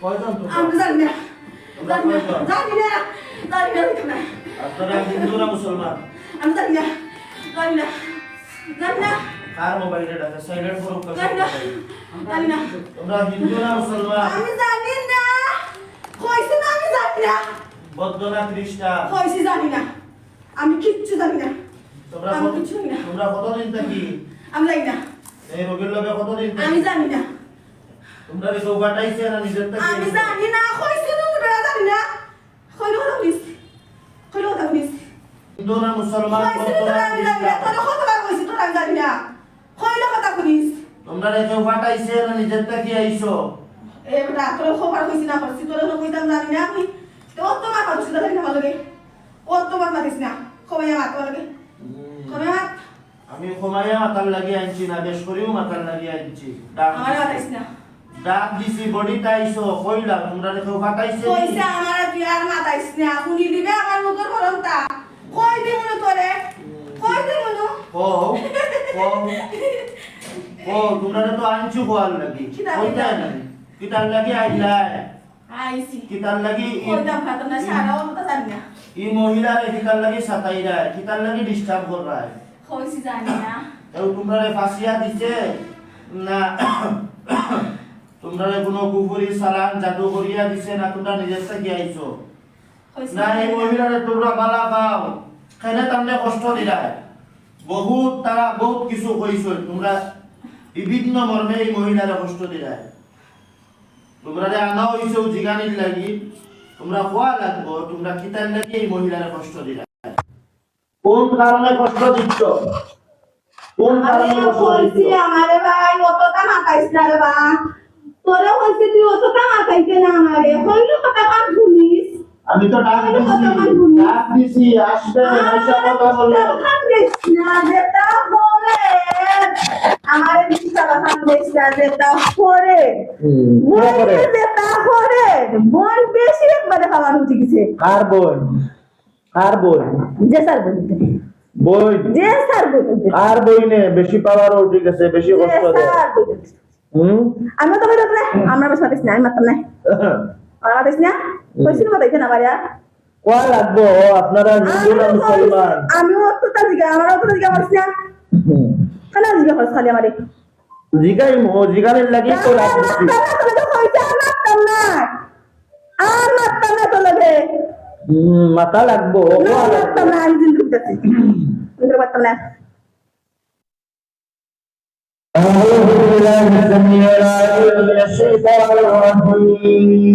কয়জন তোমরা? আমি জানি না তোমরা কয়জন? জানি না আপনারা হিন্দু না মুসলমান? আমি জানি না কার মোবাইলে ডাকে সাইলেন্ট করো কর। জানি না তোমরা হিন্দু না মুসলমান? আমি জানি না কইছি না আমি জানি না বৌদ্ধ না খ্রিস্টান? কইছি জানি না আমি কিচ্ছু জানি না তোমরা আমি কিছু জানি না। তোমরা কতদিন থাকি আমি জানি না এই রোগীর লগে কতদিন থাকি? আমি জানি না তোমরা কেউ বাটাইছে না নিজের থেকে? আমি জানি না কইছি না তোরা জানি না কইলো কথা বলিস হিন্দু না মুসলমান? কইছি বৌদ্ধ তোরা না আমি জানি না খ্রিস্টান? তোরা কতবার কইছি তোরা আমি জানি না কইলো কথা বলিস তোমরা কেউ বাটাইছে না নিজের থেকে আইছো? এ বেটা তোরা খবর কইছি না করছি তোরা না কইতাম জানি না আমি তো তোমার কথা জানি না ভালো লাগে তোমার মারিস না কমাইয়া মাত লাগে কমাইয়া মাত আমি ক্ষমাইয়া মাতার লাগি আনছি না, বেশ করেও মাতার লাগি আনছি। আমার মাতাইস না ডাক দিছি বডি তাইছো কইলা তোমরা কেউ বাটাইছে? কইছে আমার তুই আর মাতাইস না শুনি দিবে আমার মুখের বরমটা কই দিমু তোরে কই দিমু ও তোমরা তো আনছো কোয়াল লাগি কইতা না কিতার লাগি আইলা আইছি কিতার লাগি কইতাম খাতাম না সারাও তো জানি না এই মহিলারে কিতার লাগি সাতাইরা কিতার লাগি ডিস্টার্ব কররা কইছি জানি না এও তোমরা ফাঁসিয়া দিছে না তোমরা কোনো কুফরি সালাম জাদু করিয়া দিছে না তোমরা নিজের থেকে আইছো কইছি না এই মহিলারে তোমরা মালা পাও কেন তামনে কষ্ট দিলা বহুত তারা বহুত কিছু কইছো তোমরা বিভিন্ন মর্মে এই মহিলারে কষ্ট দিলা তোমরা আনা হইছো জিগানির লাগি তোমরা কোয়া লাগবো তোমরা কিতার লাগি এই মহিলারে কষ্ট দিলা কোন কারণে কষ্ট দিচ্ছ কোন কারণে কষ্ট কইছি দিচ্ছ আমারে ভাই অতটা মাতাইস না রে বা তোরে কইছি তুই অতটা মাতাইতে না আমারে কইলো কথা কাম শুনিস আমি তো ডাক দিছি আসবে এসে কথা বললে না যেটা বলে আমারে দিশা কথা বলিস না যেটা করে যেটা করে বোন বেশি একবারে খাবার উঠে গেছে কার বোন যে স্যার বলতে বই যে স্যার বলতে আর বই নে বেশি পাওয়ার ঠিক আছে বেশি কষ্ট দেয় আমি তো বলতে না আমরা বেশ মাতিস না আমি মাতাম না আর মাতিস না কইছিল মাতাইছে না বাড়িয়া কোয়া লাগবো আপনারা হিন্দু না মুসলমান আমি অতটা জিগা আমার অতটা জিগা মারিস না কেন জিগা করছ খালি আমারে জিগাই জিগানের লাগি তো লাগছি আর মাতাম না তো লাগে মাথা লাগবো কোয়া লাগবো মাতাম না আমি জিন্দু দিতেছি জিন্দু মাতাম না أعوذ بالله السميع العليم من الشيطان الرجيم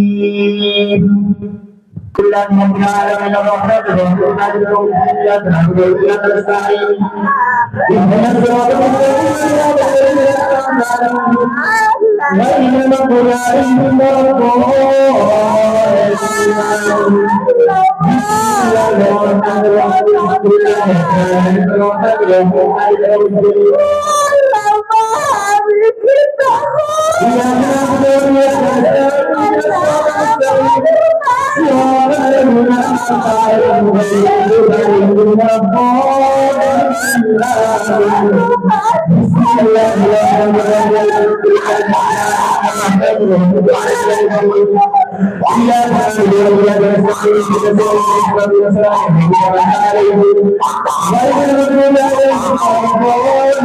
كل رب العالمين الرحمن الرحيم مالك يوم الدين إياك نعبد وإياك نستعين اهدنا الصراط المستقيم صراط الذين أنعمت عليهم غير المغضوب عليهم ولا الضالين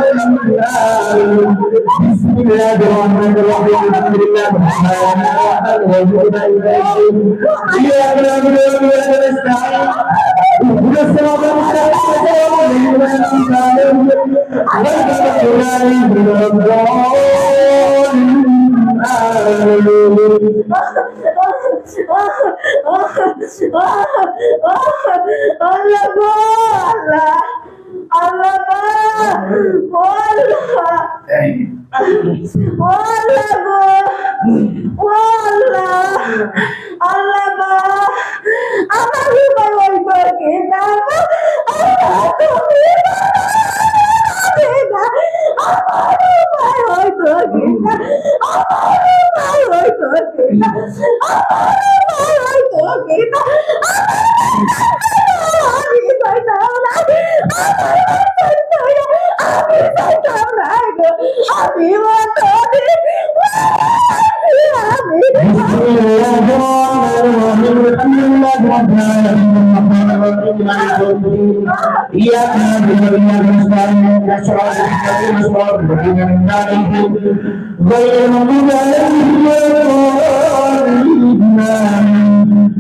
بسم الله الرحمن الرحيم بسم الله الرحمن الرحيم مالك يوم الدين إياك نعبد وإياك نستعين اهدنا الصراط المستقيم صراط الذين أنعمت عليهم غير المغضوب عليهم ولا الضالين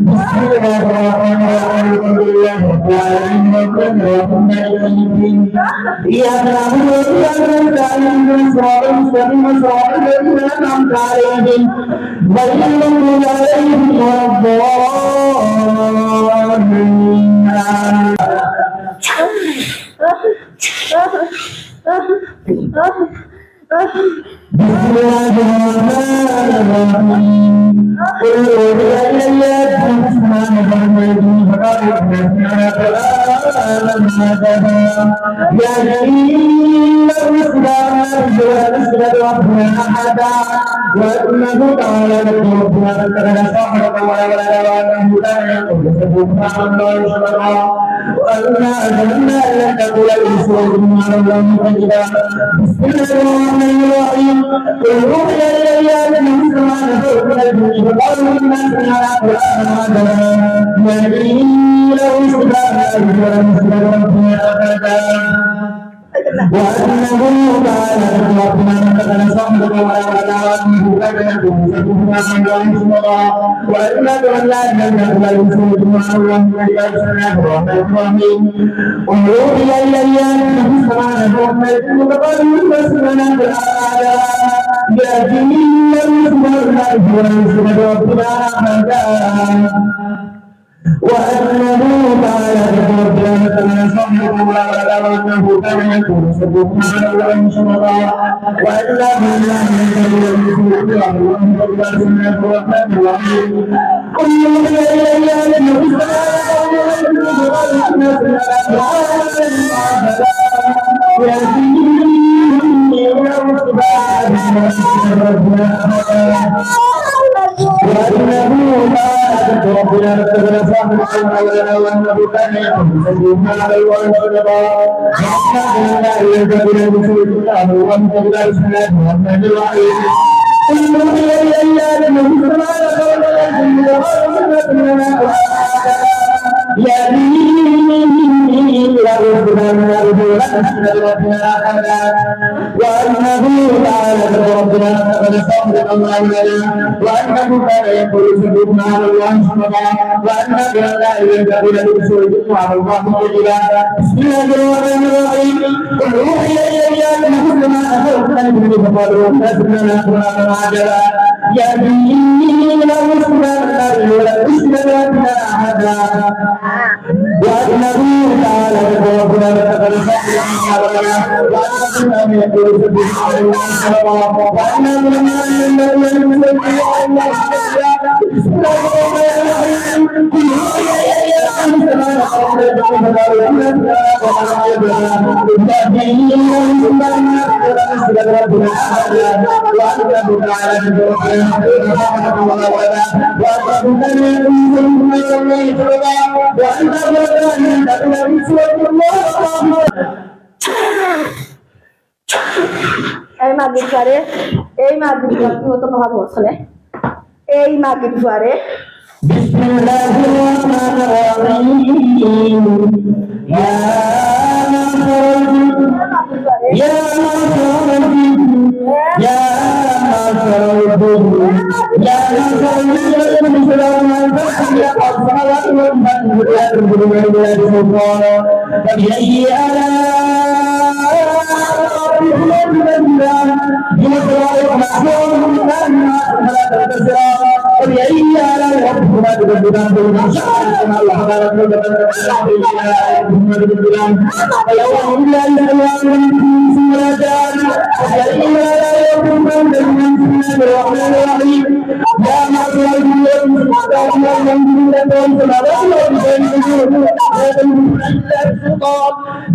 بسم الله الرحمن الرحيم الحمد لله رب العالمين الرحمن الرحيم إياك نعبد وإياك نستعين اهدنا الصراط المستقيم صراط الذين أنعمت عليهم غير المغضوب عليهم ولا الضالين بسم الله الرحمن الرحيم قل أوحي إلي أنه يا جميل الرسل أشهد ربنا أحدا وأنه تعالى ربنا فكرنا صاحبك ولا وأنه لا يقول سبحان الله شرعا وأنا أجلنا لك تقول الإنسان على الله كذبا بسم الله الرحمن الرحيم قل أوحي إلي أنه سبحانه وتعالى فقالوا إنا سمعنا قرآنا عجبا يهدي إلى الرشد أشهد ربنا أحدا وأنه تعالى ربنا فكرنا صاحبك ولا وأنه لا يقول سبحان الله شرعا وأنا أجلنا لك تقول الإنسان على الله كذبا بسم الله الرحمن الرحيم قل أوحي إلي أنه سبحانه وتعالى فقالوا إنا سمعنا قرآنا يهدي إلى الرشد أشهد ربنا أحدا وأنه تعالى ربنا فكرنا صاحبك ولا وأنه كان يقول سبحان الله شرعا وأنا أجلنا لك تقول الإنسان على الله كذبا بسم الله الرحمن الرحيم قل أوحي إلي أنه وأنه تعالى ربنا فقد صدق الله لنا وأنه كان يقول سبحان على الله شرعا وأنه لا إله إلا هو على الله كذبا بسم الله الرحمن الرحيم قل أوحي إلي أنه سمعنا قرآنا عجبا فقالوا إنا سمعنا قرآنا عجبا يهدي إلى الرشد ربنا أحدا وأنه تعالى ربنا فقد صدق وأنه يقول سبحان الله شرعا وأنه لما بسم الله الرحمن الرحيم قل أوحي إلي أنه سمعنا قرآنا عجبا يهدي إلى الرشد ربنا أحدا وأنه تعالى এই মাগির পারে এই মাগির পারে তো ভাব হচ্ছে এই মাগির পারে বিসমিল্লাহির রহমানির রহিম ইয়া يا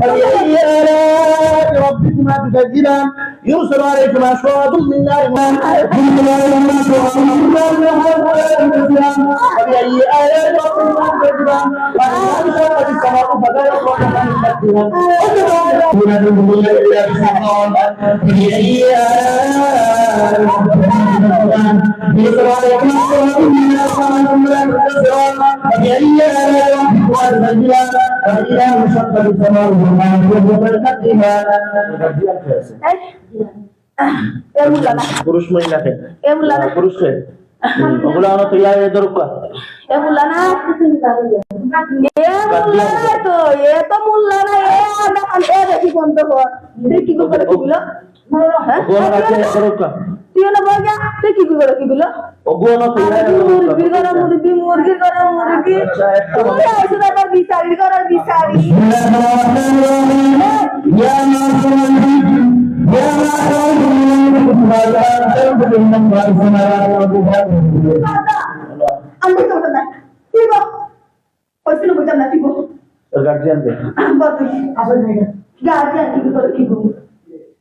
فبأي ربكما تكذبان يرسل عليكم أشواط من نار فبأي آلاء ربكما পুরুষ মহিলাকে এ মুল্লা না পুরুষকে ওগুলো আমার তো ইয়া দরকার এ মুল্লা না তো এ তো মুল্লা না এ দেখান এ দেখি বন্ধ কর কি করে কিগুলো ওগুলো আছে দরকার তুই না বলগা তুই কি করে কিগুলো ওগুলো তো ইয়া মুরগি করে মুরগি করে মুরগি তুই আইছো না বিচারি করার বিচারি আমি তো না কি গো ওইছিল বুঝাম না কি গো গার্জিয়ান দে বাবা আসল নাই গার্জিয়ান কি করে কি গো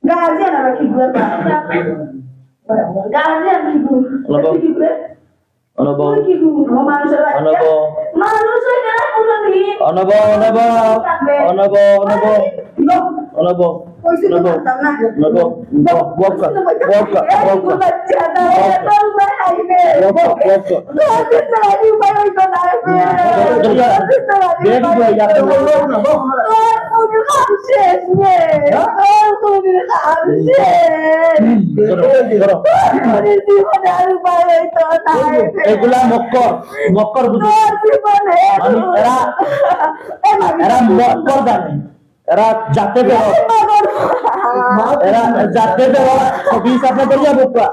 গার্জিয়ান আর কি গো গার্জিয়ান কি গো কি গো অনুভব কি গো মানুষের অনুভব মানুষের না পুরো দিন অনুভব অনুভব অনুভব অনুভব ওইছিল বুঝাম না অনুভব বকা বকা বকা বাচ্চা না তোর ভাই আইবে এগুলা মক্কর বুঝি এরা মক্কর জানে এরা যাতে বেরো এরা যাতে বেরো বিশ আপনার দরিয়া বুকা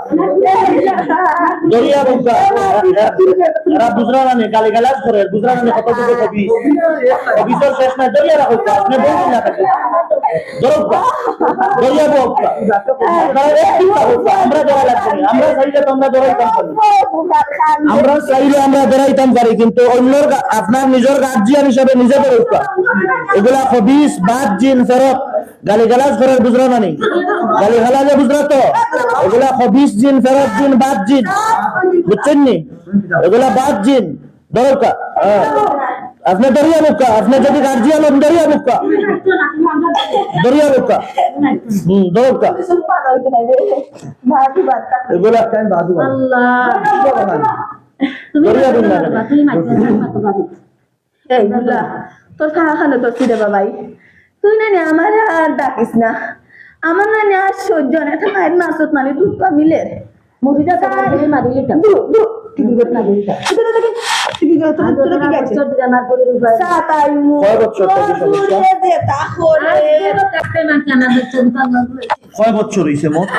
এরা বুঝরা না গালি গালাজ করে বুঝরা না কত দিকে কবি কবিসর শেষ না দরিয়া রাখো আপনি বলছেন না থাকে দরকা দরিয়া বুকা আমরা দরা লাগছে আমরা চাইলে তোমরা দরাইতাম পারি আমরা চাইলে আমরা দরাইতাম পারি কিন্তু অন্যর আপনার নিজের গার্জিয়ান হিসাবে নিজে দরকা এগুলা খবিস বাদ জিন ফেরত গালি গালাজ করে বুঝরা না নি গালি গালাজে বুঝরা তো এগুলা খবিস জিন ফেরত জিন বাদ জিন বুঝছেন নি এগুলা বাদ জিন দরকা আপনি দরিয়া বুকা আপনি যদি গার্জিয়ান হন দরিয়া বুকা দরকা এগুলা কেন বাজু দরিয়া বুকা এই বুলা তোর খাওয়া তোর ফিরে বাবাই তুই না আমার আর ডাকিস না আমার না আর সহ্য না এটা মায়ের মাসত মানে দুধ মিলে মুড়িটা তাই মারিলে দু দু কি করে না দিটা এটা দেখি কি করে তোর কি আছে চট জানার পরে সাতাই মু কয় বছর থেকে সমস্যা দে তাহলে আজকেরও কাটতে না কেন দেখছেন পাগল কয় বছর হইছে মোট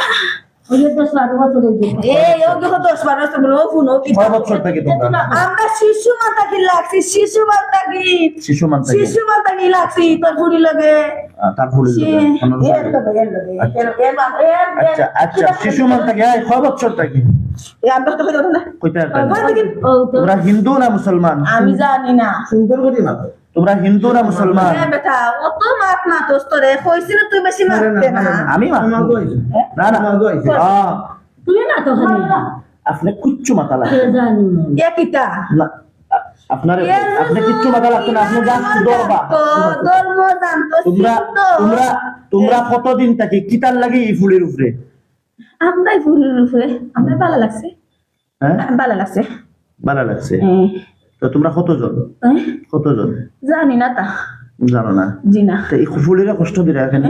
ওই তো 12 বছর হয়ে গেছে এই ও দেখো 10 12 বছর বলো ফোনও কি কয় বছর থেকে তোমরা আমরা শিশু মাতা কি লাগছি শিশু মাতা কি লাগছি তোর বুড়ি লাগে তারপরে আচ্ছা আচ্ছা শিশু মান থেকে কয় বছর থেকে আমরা তো কথা না কইতা ও তো তোমরা হিন্দু না মুসলমান আমি জানি না সুন্দর করি না তোমরা হিন্দু না মুসলমান বেটা অত মাত মাতস তোরে কইছিল তুই বেশি মারতে না আমি না না তুই না তো খালি আপনি কুচ্চু মাথা লাগে কে জানি এ কিটা না আপনার আপনি কিচ্ছু মাথা লাগতো না আপনি জাস্ট দরবা তো ধর্ম জানতো তোমরা তোমরা তোমরা কতদিন থেকে কিতার লাগে এই ফুলের উপরে আমরাই ফুলের উপরে আমরা ভালো লাগছে হ্যাঁ ভালো লাগছে ভালো লাগছে তো তোমরা কতজন জানি না তা জানো না জি না তো এই ফুলের কষ্ট দিরা এখানে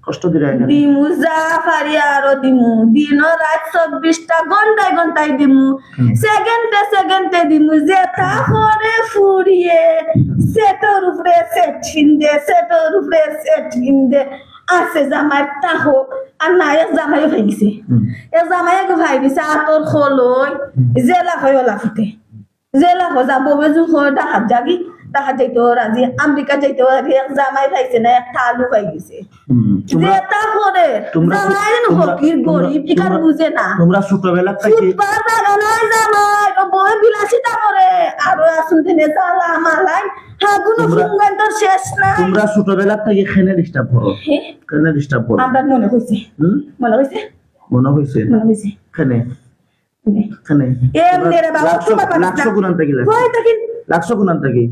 কষ্ট দিরা এখানে দিমু জাফারি আরো দিমু দিন রাত 24টা ঘন্টায় দিমু সেকেন্ডে দিমু যেটা করে ফুরিয়ে সেটার উপরে সেট হিন্দে আছে জামাই তাহো আর না এক জামাই ভাই দিছে এক জামাই ভাই দিছে আতর খলই জেলা হয় ওলা ফুটে জেলা হো যাবো বেজু হো ডাহাত জাগি ডাহাত যাইতে রাজি আমেরিকা যাইতে রাজি এক জামাই পাইছে না একটা আলু পাই গেছে যেটা করে জামাই হকির গরিব ইকার বুঝে না তোমরা ছোটবেলা থেকে ফুটবার বাগানায় জামাই ও বই বিলাসিতা করে আর আসুন দিনে জালা মালাই হাগুনো ফুঙ্গান তো শেষ না তোমরা ছোটবেলা থেকে খেনে ডিস্টার্ব করো আমরা মনে হইছে মনে হইছে খেনে এমনি রে বাবা লাখশো গুণান থেকে কই থাকি লাগছো কোনান থাকি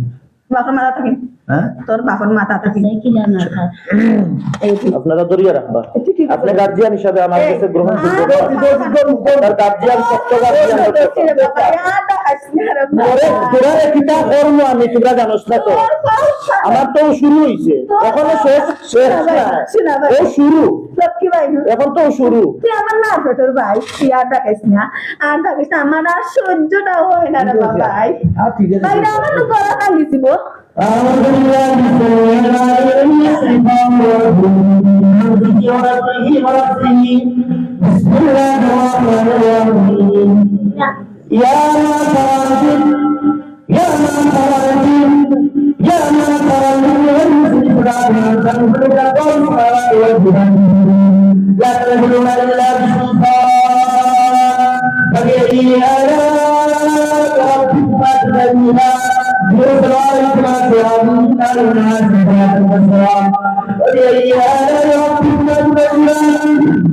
বাপর মাথা থাকি হ্যাঁ তোর বাপর মাথা থাকি কিলা না খা আপনারা দরিয়া রাখবা আপনি গার্জিয়ান হিসাবে আমার কাছে গ্রহণ করতে তার গার্জিয়ান সত্য গার্জিয়ান তোরা কিতা করবো আমি তোরা জানোস না তো আমার তো শুরু হইছে এখনো শেষ শেষ ও শুরু লক্ষ্মী ভাই এখন তো শুরু তুই আমার না ছোটর ভাই তুই আর ডাকিস না আমার আর সহ্যটা হয় না রে ভাই ঠিক আছে ভাই আমার তো গলা কালিছিল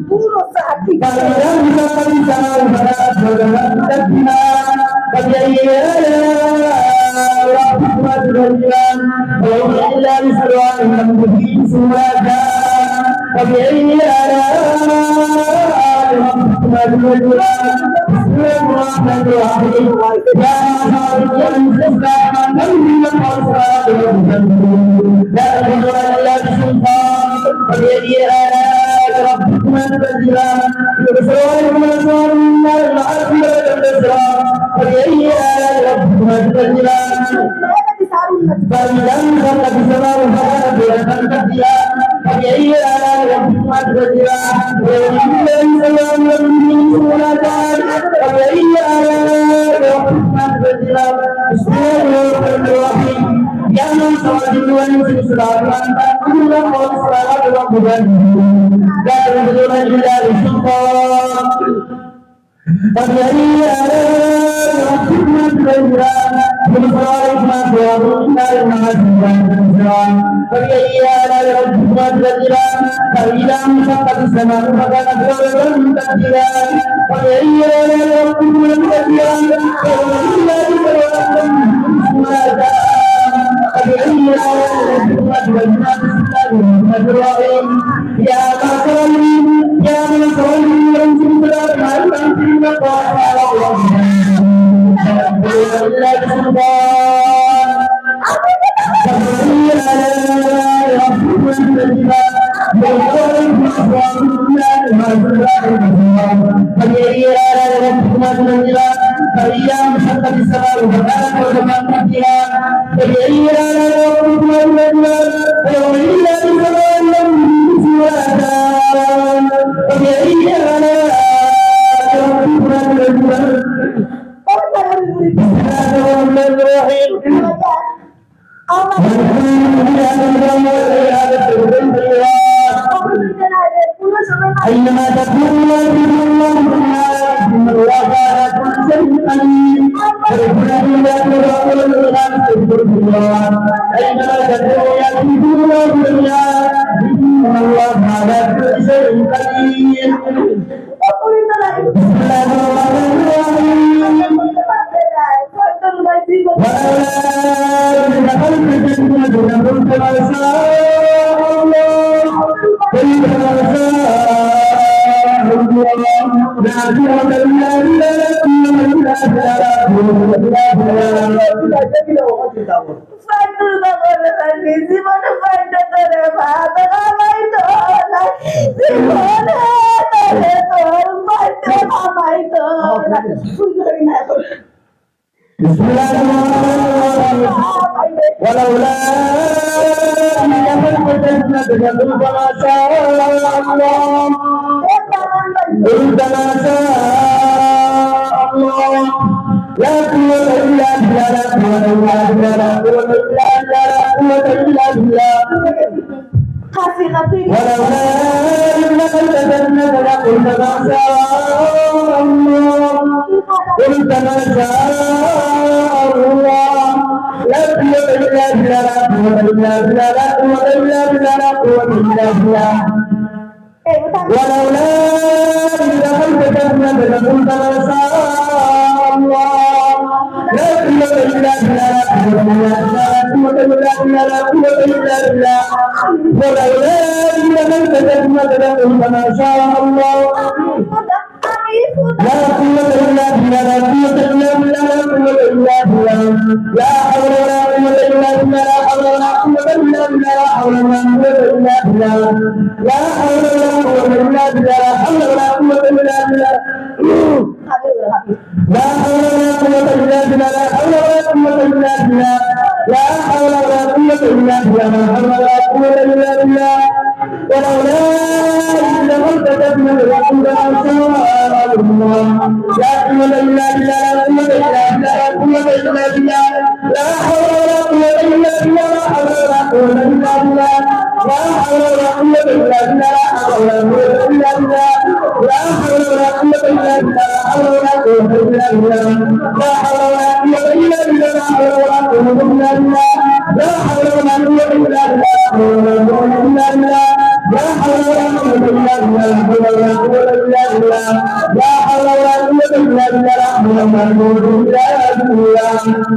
পুরো সাথী أينما تكونوا يدرككم الله إن الله على كل شيء قدير أينما تكونوا يأتيكم الله إن الله على كل شيء قدير بسم الله الرحمن الرحيم ولولا دخلت الجنة لكنت ما شاء الله كيف ما شاء الله لا قوة إلا بالله জীবনে পাইতে তোরে ভাত খাওয়াইতো না জীবনে তোর পাইতে খাওয়াইতো না بسم الله الرحمن الرحيم ولولا أن دخلت الجنة لكنت ما شاء الله قلت ما شاء الله لا قوة إلا بالله لا قوة إلا بالله لا قوة إلا بالله لا قوة إلا بالله ولولا أن دخلت الجنة لقلت ما شاء الله قلت ما شاء الله لا قوة إلا بالله لا قوة إلا بالله لا قوة إلا بالله لا قوة إلا بالله ولولا أن دخلت الجنة لقلت ما شاء الله لا قوة إلا بالله لا لا قوة إلا بالله ولولا من تجمع له ما شاء الله لا قوة إلا بالله لا قوة إلا بالله لا قوة إلا بالله لا حول ولا قوة إلا بالله لا حول ولا قوة إلا بالله لا حول ولا قوة إلا بالله لا حول ولا قوة إلا بالله لا حول ولا قوة إلا بالله لا حول ولا قوة إلا بالله لا حول ولا قوة إلا بالله لا حول ولا قوة إلا بالله لا حول ولا قوة إلا بالله ولولا إذ التفتنا لرسول الله لا قوة إلا بالله لا قوة إلا بالله لا قوة إلا بالله لا حول ولا قوة إلا بالله لا حول ولا قوة إلا بالله لا حول ولا قوة إلا بالله لا حول ولا قوة إلا بالله لا حول ولا قوة إلا بالله لا حول ولا قوة إلا بالله لا حول ولا قوة إلا بالله لا حول ولا قوة إلا بالله لا حول ولا قوة إلا بالله لا حول ولا قوة إلا بالله لا حول ولا قوة إلا بالله لا حول ولا قوة إلا بالله لا حول ولا قوة إلا بالله لا حول ولا قوة إلا بالله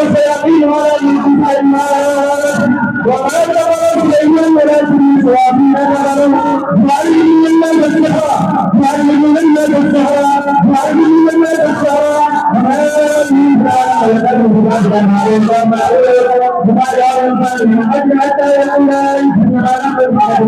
الشياطين ولا ينفع المال وما كفر سليمان ولكن الشياطين كفروا يعلمون الناس السحر يعلمون الناس السحر يعلمون الناس السحر وما ينفع وما ينفع من أجل حتى يقول لا يمكن أن يكون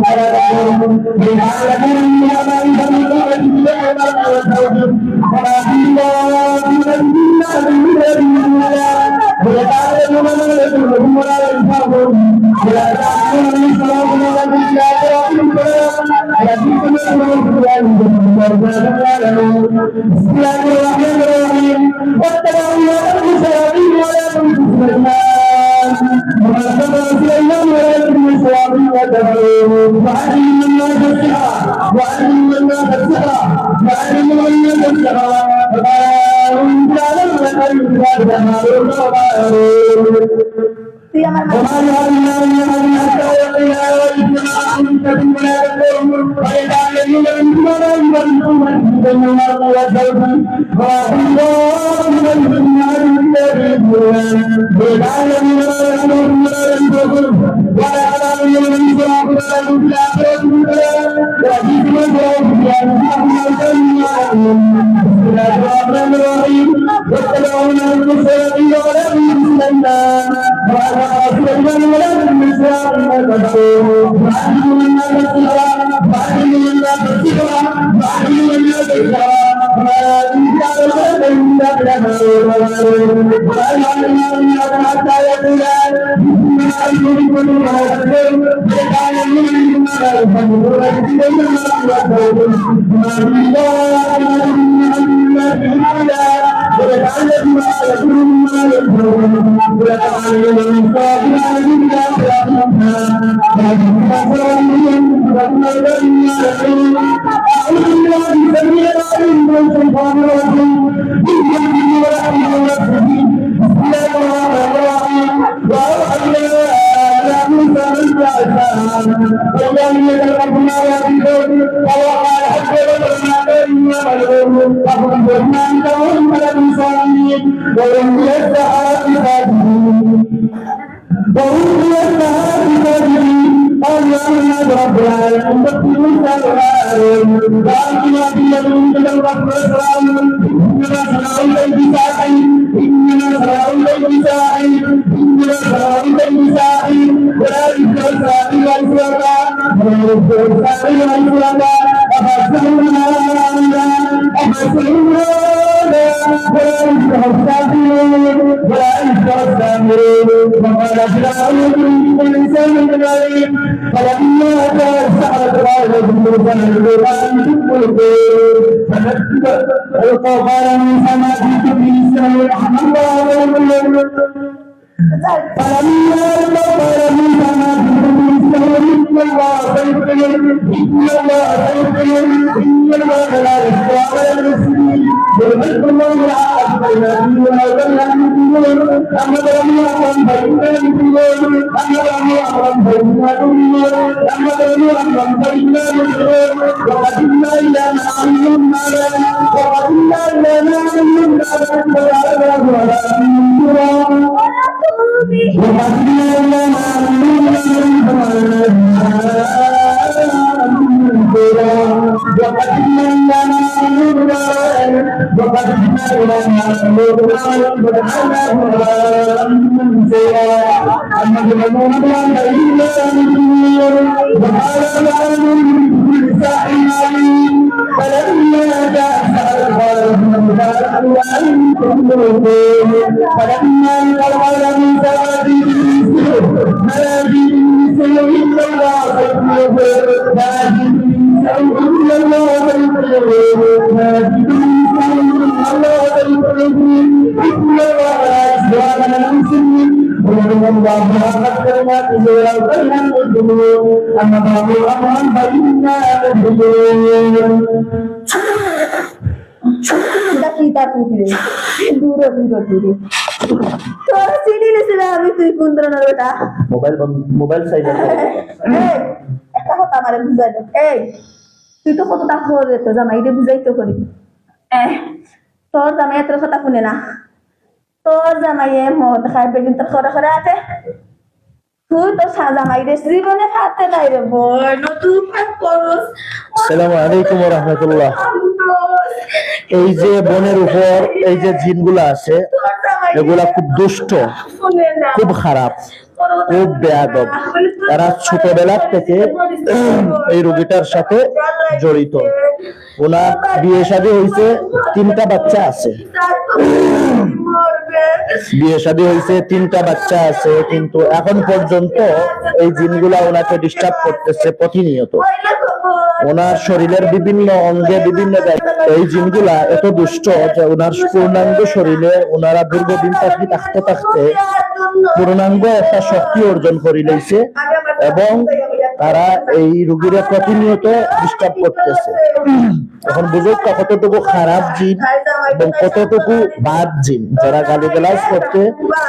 তোরা চিনি নিছিল আমি তুই কোন ধরনের বেটা মোবাইল সাইলেন্ট এই, একটা কথা আমারে বুঝাই দে এই তুই তো কতটা করে তো জামাইরে বুঝাই তো করি তোর জামাই এত কথা শুনে না তোর জামাইয়ে মদ খাই বেদিন তোর করে করে আছে তুই তো জামাইরে জীবনে খাতে নাই রে বই নতুন করস আসসালামু আলাইকুম ওয়া রাহমাতুল্লাহ। এই যে বনের উপর এই যে জিনগুলা আছে এগুলা খুব দুষ্ট, খুব খারাপ, খুব বেয়াদব। তারা ছোটবেলা থেকে এই রোগীটার সাথে জড়িত। ওনার বিয়ে শাদী হয়েছে, 3টা বাচ্চা আছে। বিয়ে শাদী হয়েছে, 3টা বাচ্চা আছে, কিন্তু এখন পর্যন্ত এই জিনগুলা ওনাকে ডিস্টার্ব করতেছে প্রতিনিয়ত। ওনার শরীরের বিভিন্ন অঙ্গে বিভিন্ন জায়গায় এই জিনগুলা এত দুষ্ট যে ওনার পূর্ণাঙ্গ শরীরে ওনারা দীর্ঘদিন থাকতে থাকতে পূর্ণাঙ্গ একটা শক্তি অর্জন করে লইছে এবং তারা এই রোগীরা প্রতিনিয়ত ডিস্টার্ব করতেছে। এখন বুঝুক কতটুকু খারাপ জিন এবং কতটুকু বাদ জিন, যারা গালিগালাজ করতে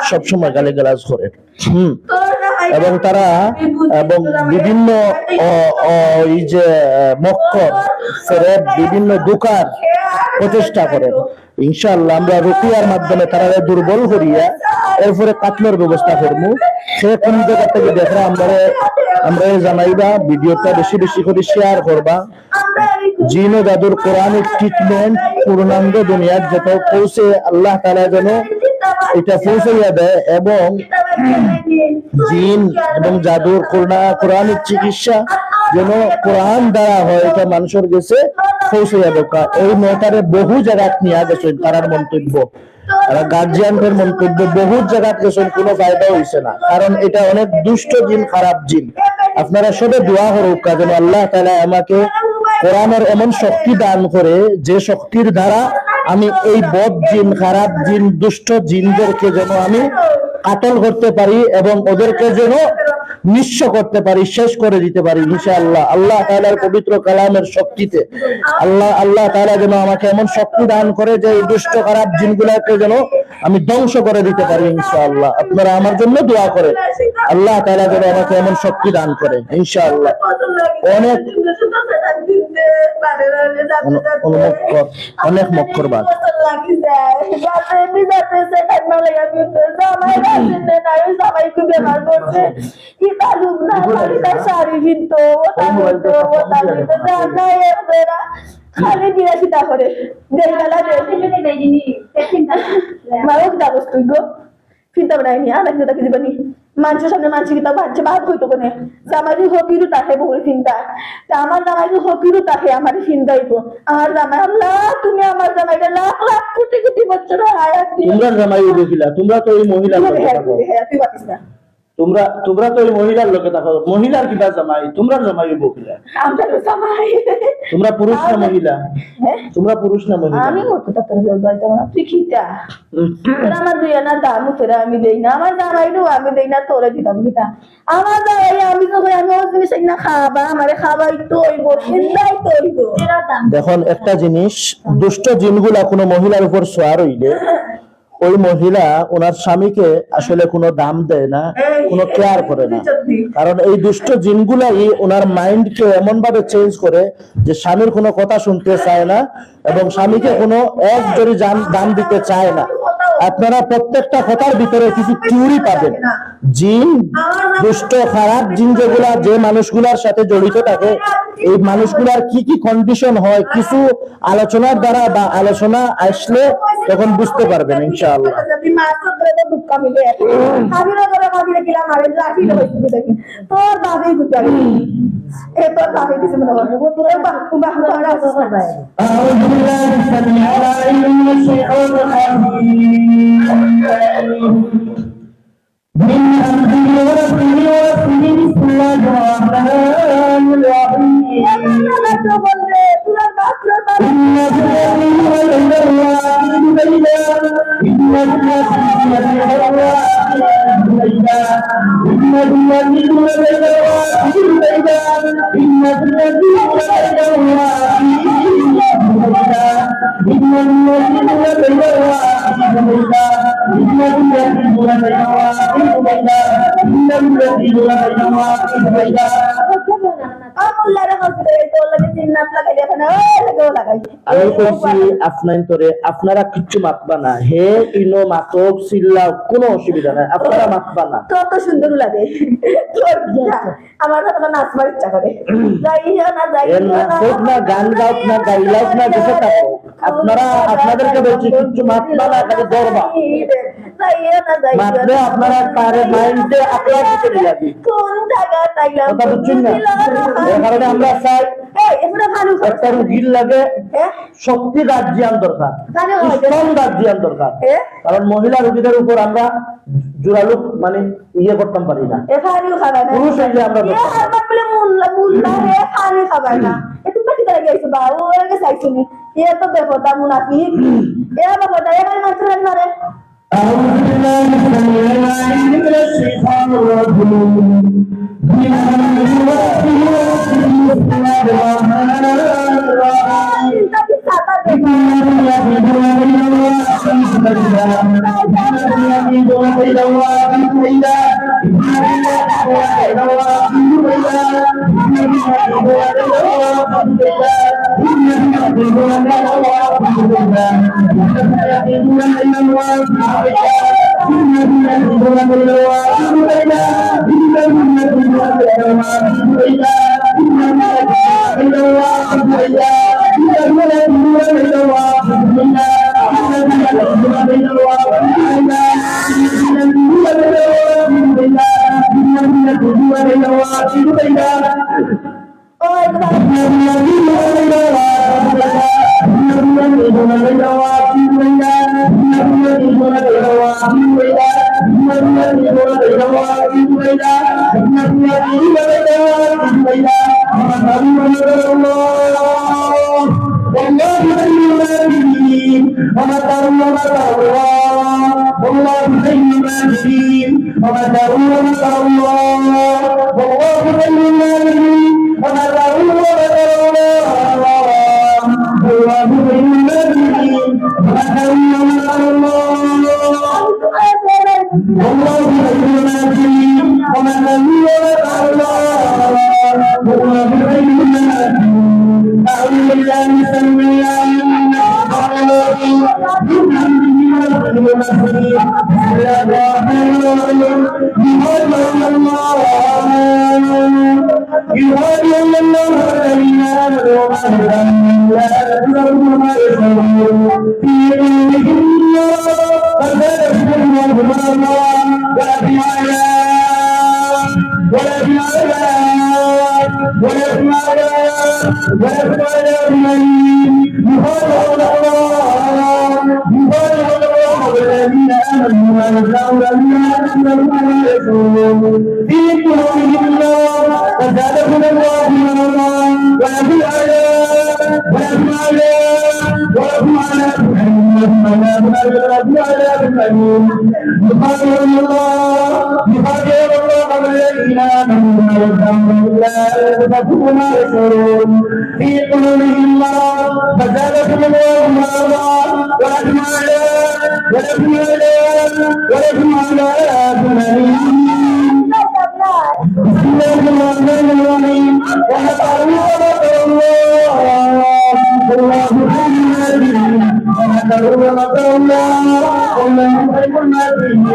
সবসময় গালিগালাজ করে। এবং তারা এবং বিভিন্ন এই যে মক্কর ফেরেব বিভিন্ন দোকান প্রচেষ্টা করেন। ইনশাআল্লাহ আমরা রুকিয়ার মাধ্যমে তারা দুর্বল করিয়া এরপরে কাটলের ব্যবস্থা করবো। সে কোন জায়গা থেকে দেখে আমরা জানাইবা, ভিডিওটা বেশি বেশি করে শেয়ার করবা। জিন ও জাদুর কোরআনিক ট্রিটমেন্ট পূর্ণাঙ্গ দুনিয়ার যত পৌঁছে আল্লাহ তাআলা যেন এটা পৌঁছাইয়া দেয় এবং জিন এবং জাদুর কোরআনিক চিকিৎসা যেন কোরআন দ্বারা হয়, এটা মানুষের কাছে পৌঁছাইয়া দরকার। এই মেয়েটারে বহু জায়গায় নিয়ে গেছেন, তারার মন্তব্য, তারা গার্জিয়ানদের মন্তব্য, বহু জায়গায় গেছেন, কোনো ফায়দা হয়েছে না। কারণ এটা অনেক দুষ্ট জিন, খারাপ জিন। আপনারা সবে দোয়া করুক যেন আল্লাহ তাআলা আমাকে কোরআনের এমন শক্তি দান করে যে শক্তির দ্বারা আমি এই বদ জিন, খারাপ জিন, দুষ্ট জিনদেরকে যেন আমি কাতল করতে পারি এবং ওদেরকে যেন নিঃস্ব করতে পারি, শেষ করে দিতে পারি ইনশাআল্লাহ। আল্লাহ তাআলার পবিত্র কালামের শক্তিতে আল্লাহ তাআলা যেন আমাকে এমন শক্তি দান করে যে এই দুষ্ট খারাপ জিনগুলোকে যেন আমি ধ্বংস করে দিতে পারি ইনশাআল্লাহ। আপনারা আমার জন্য দোয়া করেন, আল্লাহ তাআলা যেন আমাকে এমন শক্তি দান করে ইনশাআল্লাহ। অনেক মক্করবাদ খালি বিরাশিটা করে চিন্তা বানাইনি আনা কিন্তু তাকে দিবানি মানুষের সামনে মানুষ কিন্তু ভাবছে বাদ হইতো কোনে জামাই হকিরও তাকে বহু চিন্তা তা আমার জামাই হকিরও তাকে আমার চিন্তা হইতো আমার জামাই আল্লাহ তুমি আমার জামাইটা লাখ লাখ কোটি কোটি বছর হায়াত দিও। তোমরা জামাই দেখিলা, তোমরা তো এই মহিলা তুই পারিস না, তোমরা তো ওই মহিলার লোকে থাকো। মহিলার কিবা জামাই, তোমরা জামাই বকিলা। আমরা তো জামাই, তোমরা পুরুষ না মহিলা? তোমরা পুরুষ না মহিলা? আমি কতটা তোর বলতে না, তুই কিটা তোর আমার দুই আনা দাম ফেরা আমি দেই না, আমার জামাইও আমি দেই না, তোরে দিতাম কিটা আমার জামাই আমি তো আমি ওই জিনিস না খাবা আমারে খাবাই তো হইব চিন্তাই তো হইব। দেখুন একটা জিনিস, দুষ্ট জিনগুলা কোনো মহিলার উপর সোয়ার হইলে ওই মহিলা ওনার স্বামীকে আসলে কোনো দাম দেয় না, কোনো কেয়ার করে না। কারণ এই দুষ্ট জিনগুলাই ওনার মাইন্ডকে এমন ভাবে চেঞ্জ করে যে স্বামীর কোনো কথা শুনতে চায় না এবং স্বামীকে কোনো এক জরি দাম দিতে চায় না। আপনারা প্রত্যেকটা কথার ভিতরে কিছু থিওরি পাবেন। জিন, দুষ্ট খারাপ জিন যেগুলা যে মানুষগুলার সাথে জড়িত থাকে, এই মানুষগুলার কি কি কন্ডিশন হয় কিছু আলোচনার দ্বারা বা আলোচনা আসলে তখন বুঝতে পারবেন ইনশাআল্লাহ। তোর বাবা أعوذ بالله السميع العليم من الشيطان الرجيم من همزه ونفخه ونفخه بسم الله الرحمن الرحيم إن الذين بين الواحد بينا إن الذين بين الواحد بينا إن الذين بين الواحد بينا إن الذين بين الواحد بينا إن الذين بين الواحد بينا إن الذين بين الواحد بينا إن الذين بين الواحد بينا আমি কইছি আপনারা আপনারা কিচ্ছু মাতবা না, হে ইনো মাতক চিল্লা কোনো অসুবিধা নাই, আপনারা মাতবা না। কত সুন্দর লাগে আমার তো নাচবার ইচ্ছা করে, যাইও না যাইও না, গান গাও না, গাইলাও না, কিছু থাকো আপনারা, আপনাদেরকে বলছি কিচ্ছু মাতবা না, খালি দরবা মাতলে আপনারা পারে মাইন্ডে আপনারা কিছু যাবে কোন জায়গা তাইলাম কথা বুঝছেন না। এই কারণে আমরা চাই একটা রুগীর লাগে শক্তি গার্জিয়ান দরকার, স্ট্রং গার্জিয়ান দরকার, কারণ মহিলা রুগীদের উপর আমরা জোরালো মানে ইয়ে করতাম পারি না, পুরুষ হইলে আমরা খাবার না একটু বেশি করে গেছে বা ওর কাছে আইছিনি এ তো বেপরদা মুনাফিক এ বেপরদা এখানে মাত্র মারে। أعوذ بالله السميع العليم من الشيطان الرجيم من همزه ونفخه ونفخه بسم الله الرحمن الرحيم إن الذين بين الواحد بينا إن الذين بين الواحد بينا إن الذين بين الواحد بينا إن الذين بين الواحد بينا إن الذين بين الواحد بينا إن الذين بين الواحد Allah والله خير الناصرين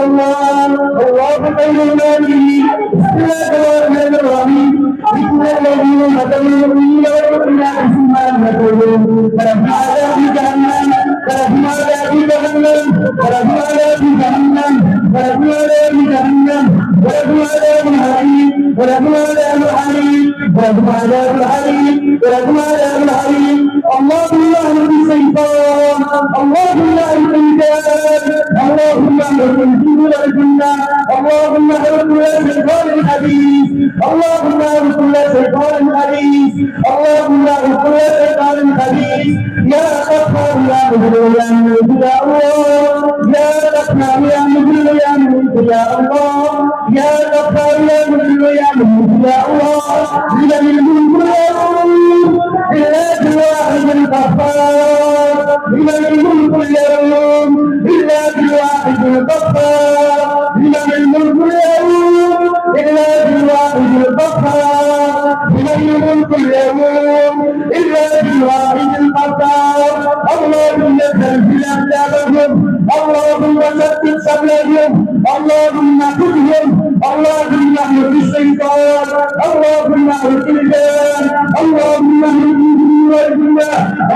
الله خير الناصرين بسم الله الرحمن الرحيم إن الذين كفروا بالله والآخرة ثم كفروا فلهم عذاب جهنم فلهم عذاب جهنم فلهم عذاب جهنم فلهم عذاب جهنم ولهم عذاب الحريق ولهم عذاب الحريق ولهم عذاب الحريق ولهم عذاب الحريق اللهم اهد الشيطان اللهم اهد الرجال اللهم اهد الجن والجنة اللهم اهد كل شيطان حديث اللهم اهد كل شيطان حديث اللهم اهد كل شيطان حديث يا غفار يا مغفر يا مغفر يا الله يا غفار يا مغفر يا مغفر يا الله يا غفار يا مغفر يا مغفر يا الله لمن الملك اليوم إلا بالواحد الغفار لمن الملك اليوم إلا بالواحد الغفار لمن الملك اليوم إلا بالواحد الغفار لمن الملك اليوم إلا بالواحد الغفار اللهم زلزل أقدامهم اللهم ثبت سبلهم اللهم خذهم اللهم اهلك الشيطان اللهم اهلك الرجال اللهم اهلك الجن والجنة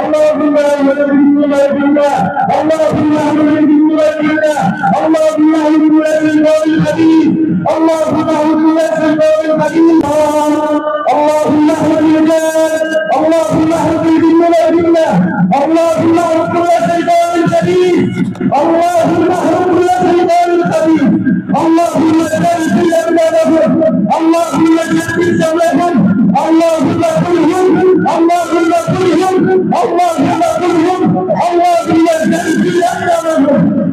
اللهم اهلك الجن والجنة اللهم اهلك الجن والجنة اللهم اهلك كل شيطان الحديث اللهم اهلك كل شيطان الحديث اللهم اهلك الرجال اللهم اهلك الجن والجنة اللهم اهلك كل شيطان الحديث اللهم اهلك كل شيطان الحديث اللهم زلزل أبنائهم اللهم زلزل شملهم اللهم كلهم اللهم كلهم اللهم كلهم اللهم زلزل أبنائهم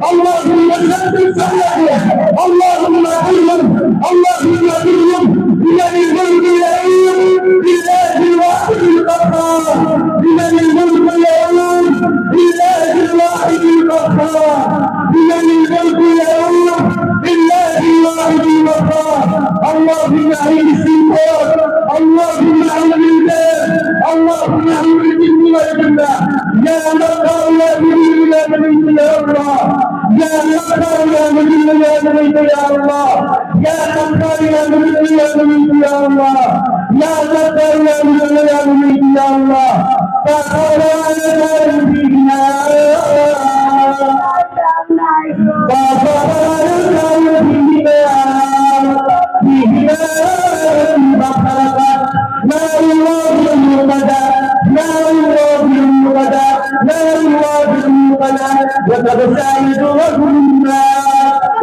اللهم زلزل شملهم اللهم كلهم اللهم كلهم لمن الملك اليوم لله الواحد القهار لمن الملك اليوم لله الواحد القهار لمن الملك اليوم لله الواحد القهار اللهم اعين الشيطان اللهم اعين الرجال اللهم اعين الجن والجنة يا مقر يا مجيب يا مجيب يا الله يا مقر يا مجيب يا مجيب يا الله يا مقر يا مجيب يا مجيب يا الله يا مقر يا مجيب يا مجيب يا الله فقال على فينا وتبشروا وكلنا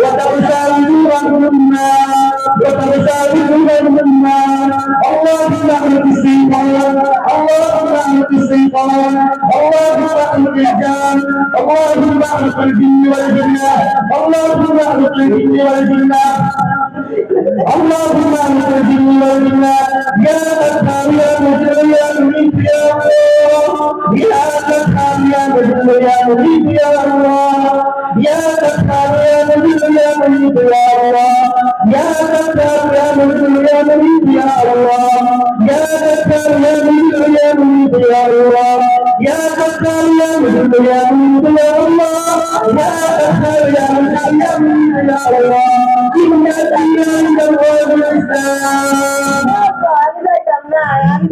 وتبشروا وكلنا وتبشروا وكلنا اللهم اهلك الشيطان اللهم اهلك الشيطان اللهم اهلك الرجال اللهم اهلك الجن والجنة اللهم اهلك الجن والجنة اللهم اهلك الجن والجنة يا غفار يا مجيب يا مجيب يا الله يا غفار يا مجيب يا مجيب يا الله يا غفار يا مجيب يا مجيب يا الله يا غفار يا مجيب يا مجيب يا الله يا غفار يا مجيب يا مجيب يا الله يا غفار يا مجيب يا مجيب يا الله يا غفار يا مجيب يا مجيب يا الله إن الدين عند الله الإسلام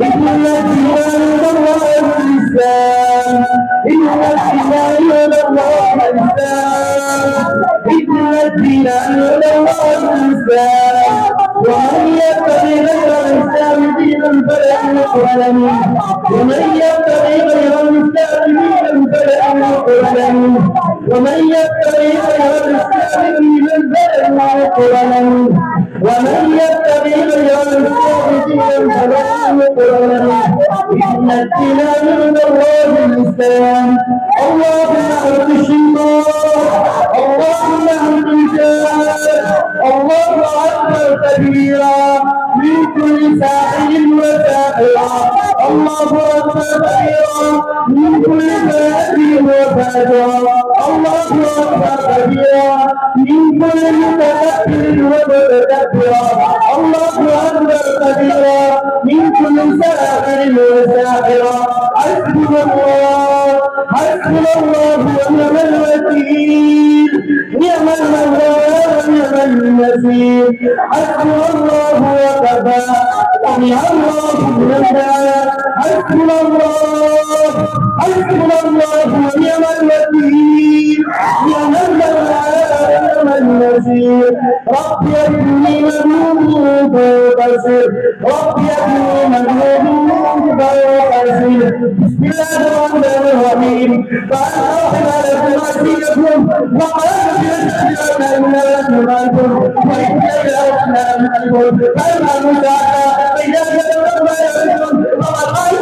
إن الدين عند الله الإسلام إن الدين عند الله الإسلام إن الدين عند الله الإسلام ومن يبتغي غير الإسلام دينا فلن يقبل منه ومن يبتغي غير الإسلام دينا فلن يقبل منه ومن يبتغي غير الإسلام دينا فلن يقبل منه ومن يبتغي غير الإسلام دينا فلن يقبل منه إن الدين عند الله الإسلام اللهم اهلك الشيطان اللهم اهلك الرجال الله أكبر كبيرا من كل ساحر وساحرة الله أكبر كبيرا من كل ساحر وفاجرة الله أكبر كبيرا من كل متكبر ومتكبرة الله أكبر كبيرا من كل ساحر وساحرة حسبنا الله حسبنا الله ونعم الوكيل نعم المولى ونعم النصير حسبنا الله وكفى ونعم الله الوكيل حسبنا الله ونعم الوكيل نعم المولى ونعم النصير رب يبني مذنوب وقصير رب يبني مذنوب وقصير بسم الله الرحمن الرحيم فأنا لكم أسيركم وقال بأسئلة من لكم وإن جاءنا من الكون فالمعنى تعالى إذا جاءنا ما يعلمون وقال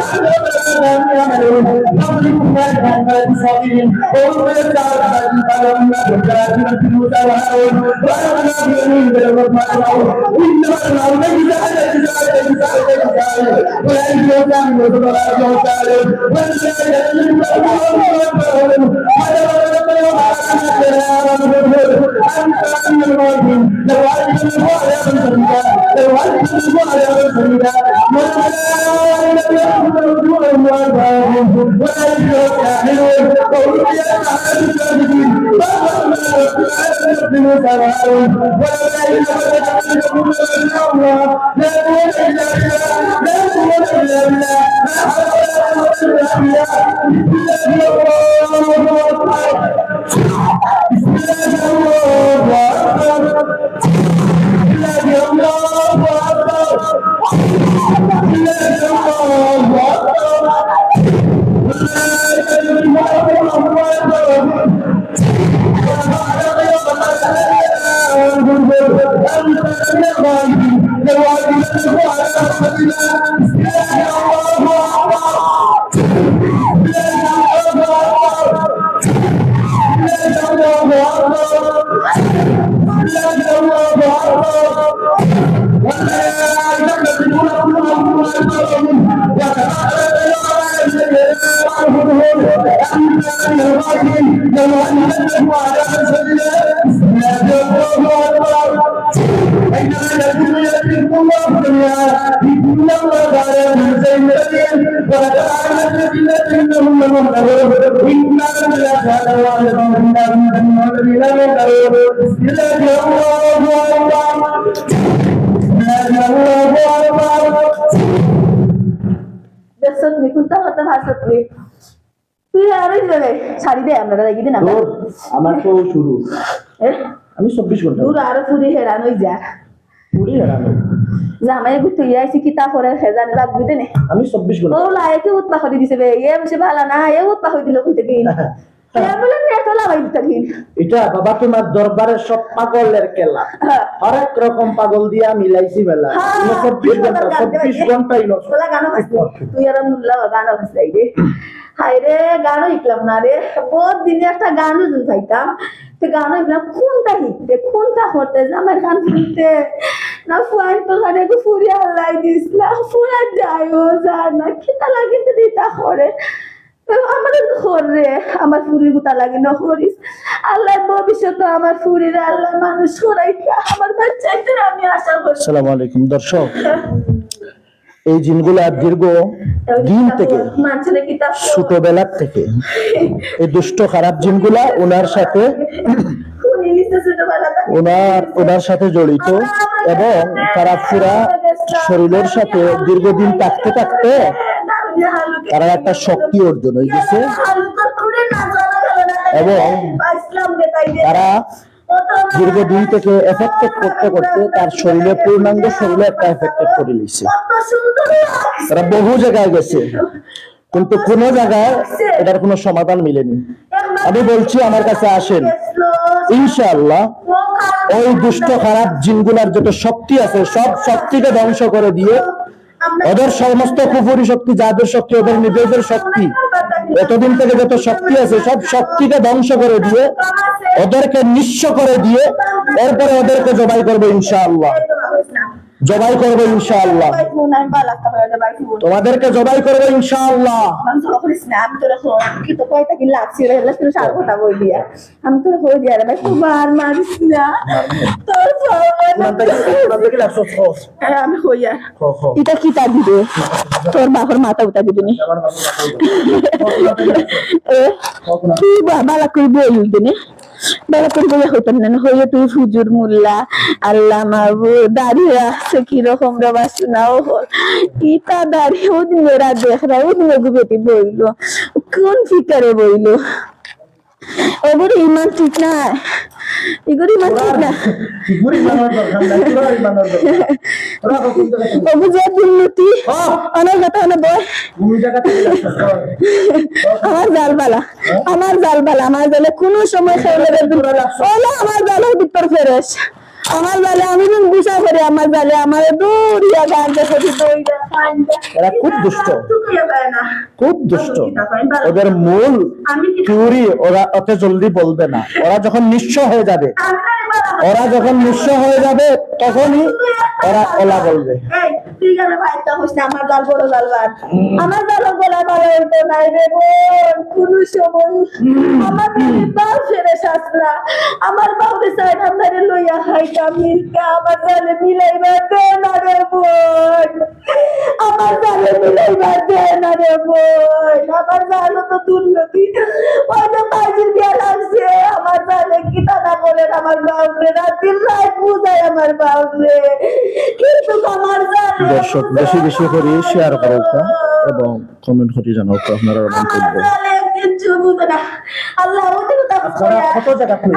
يعملون نضرب ذلك الصابرين وهم يتعبد فلما كانت موسى وهارون وأنا بيمين بالرحمن الرحيم إنما الأمر ليس على جزاء ولا يجوزان ولا يجوزان Besok ni kunta kata hasut ni. তুই আরে দিবে শাড়ি দে আমরা লাগি দিন আমরা আমার তো শুরু এ আমি 24 ঘন্টা দূর আর পুরি হেরান হই যা পুরি হারানো জামাই গুতো ইয়াইছি কিতা করে হেজান লাগবি দেনে আমি 24 ঘন্টা ও লাইকে উৎপা করে দিছে বে এ বসে ভালো না এ উৎপা হই দিল কইতে দিন এ বলে নেট লাগাই দিতে দিন এটা বাবা তোমার দরবারের সব পাগলের খেলা হরেক রকম পাগল দিয়া মিলাইছি বেলা 24 ঘন্টাই নষ্ট বলা গানো বাজছে তুই আর মুল্লা গানো বাজছে রে হায় রে গানো ইকলাম না রে বহুত দিন একটা গানো শুন খাইতাম তে গানো ইকলাম কোনটা হতে আমার গান শুনতে না ফুয়াই তো গানে কো ফুরি আল্লাহ দিছলা ফুরা যায়ও জানা কিতা লাগিতে দিতা করে আমার ঘরে আমার ফুরির গুতা লাগে না করিস আল্লাহ ভবিষ্যতে আমার ফুরির আল্লাহ মানুষ করাইতে আমার বাচ্চাদের আমি আশা করি। আসসালামু আলাইকুম দর্শক, এই জিনগুলা দীর্ঘ দিন থেকে ছোটবেলার থেকে এই দুষ্ট খারাপ জিনগুলা ওনার সাথে ওনার সাথে জড়িত এবং তারা পুরা শরীরের সাথে দীর্ঘদিন থাকতে থাকতে তারা একটা শক্তি অর্জন হয়ে গেছে এবং তারা দীর্ঘদিন থেকে এফেক্টেড করতে করতে তার শরীরে পূর্ণাঙ্গ শরীরে একটা এফেক্টেড করে নিয়েছে। তারা বহু জায়গায় গেছে কিন্তু কোন জায়গায় এটার কোনো সমাধান মিলেনি। আমি বলছি আমার কাছে আসেন, ইনশাআল্লাহ ওই দুষ্ট খারাপ জিনগুলার যত শক্তি আছে সব শক্তিকে ধ্বংস করে দিয়ে ওদের সমস্ত কুফরি শক্তি, যাদের শক্তি ওদের নিজেদের শক্তি, এতদিন থেকে যত শক্তি আছে সব শক্তিকে ধ্বংস করে দিয়ে ওদেরকে নিঃস্ব করে দিয়ে এরপরে ওদেরকে জবাই করবে ইনশাআল্লাহ। জবাই করবো ইনশাআল্লাহ, ভাই ফোন আমি বালাক্তা হয়ে যাবে ভাই ফোন তোমাদেরকে জবাই করবো ইনশাআল্লাহ। আমি তো করিস না আমি তোরা ফোন কি তো কয়টা কি লাগছে রে তোর সার কথা বই দিয়া আমি তোর হয়ে দিয়া রে ভাই তোমার মারিস না তোর আমি হইয়া এটা কি তা দিবে তোর বাপর মাথা উঠা দিবে নি তুই বালা কই বই দিনে বেলা করে বলে হইতাম না হইলে তুই হুজুর মোল্লা আল্লাহ মাহবুব দাঁড়িয়ে আসছে কিরকম রে বাসনাও হল ইটা দাঁড়িয়ে ওদিন ওরা দেখ রা ওদিন বেটি বইলো কোন ফিকারে বইলো ওগুলো ইমান ঠিক না এগুলো ইমান ঠিক না ওগু যে দুর্নীতি অনেক কথা না বই আমার জালবালা আমার জালবালা আমার জালে কোনো সময় খেলে ওলা আমার জালের ভিতর ফেরেস আমার জালে আমি যখন গুছা করে আমার জালে আমার দৌড়িয়া গান দেখে দৌড়িয়া এরা খুব দুষ্ট, খুব দুষ্ট। ওদের মূল থিওরি ওরা অত জলদি বলবে না, ওরা যখন নিঃস্ব হয়ে যাবে, ওরা যখন নিঃস্ব হয়ে যাবে তখনই ওরা ওলা বলবে। আমার জাল বড় জাল বাদ আমার জাল বলা ভালো হইতো নাই রে বোন কোন সময় আমার বাপ ফেরে শাসলা আমার বাপের সাইড আমারে লইয়া খাইতাম মিলকা আমার জালে মিলাইবা দে না রে বোন আমার জালে মিলাইবা দে না রে বোন আমার জাল তো দুর্নীতি ওই যে বাজির বিয়া লাগছে আমার জালে কি টাকা বলেন আমার বাপরে রাতের রাত বুঝায় আমার বাপরে কিন্তু আমার জালে দর্শক বেশি বেশি করে শেয়ার করো এবং কমেন্ট করে জানাও তো আপনারা মন্তব্য। আল্লাহ ওদের আপনারা কত জায়গা থেকে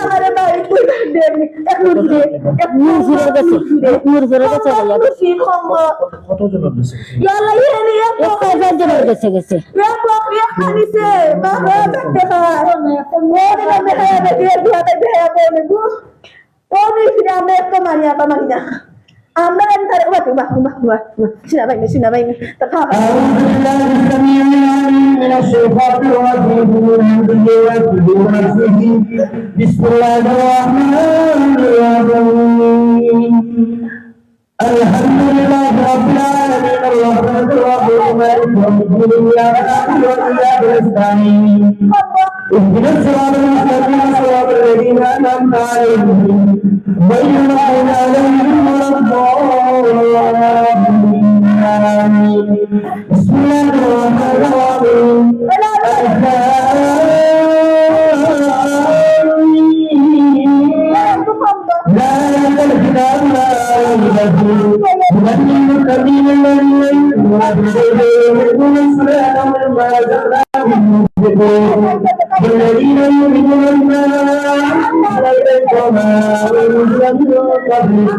আমারে বাড়ি কইরা দেন এখন যে এক মুরফিরের কাছে কত জন আছে? ইয়ালা ইনি এক কয়জন জনের কাছে গেছে এক প্রক্রিয়া খানিছে বাবা দেখা মোরে না দেখা দিয়ে দিয়া বলে গো ওনি ফিরে আমরা একটু মানি আপা মানি না আমরা এন্টার বাহ সিনা ভাই তা খাওয়া الحمد لله رب العالمين الرحمن الرحيم مالك يوم الدين اياك نعبد واياك نستعين اهدنا الصراط المستقيم صراط الذين انعمت عليهم غير المغضوب عليهم ولا الضالين آمين. بسم الله الرحمن الرحيم ذلك الكتاب لا ريب فيه هدى للمتقين الذين يؤمنون الصلاة ومما رزقناهم ينفقون والذين يؤمنون بما أنزل إليك وما أنزل من قبلك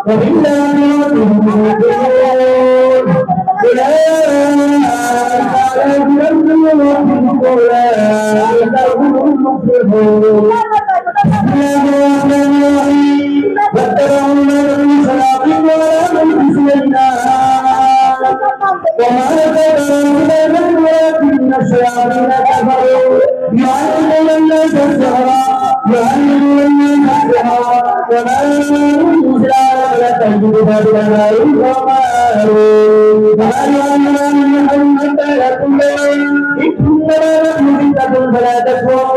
وبالآخرة هم يوقنون أولئك على هدى من ربهم وأولئك هم المفلحون. واتبعوا ما تتلو الشياطين على ملك سليمان وما كفر سليمان ولكن الشياطين كفروا يعلمون الناس السحر وما أنزل على ملكين ببابل وما يعلمان من أحد حتى يقولا إنما نحن فتنة فلا تكفر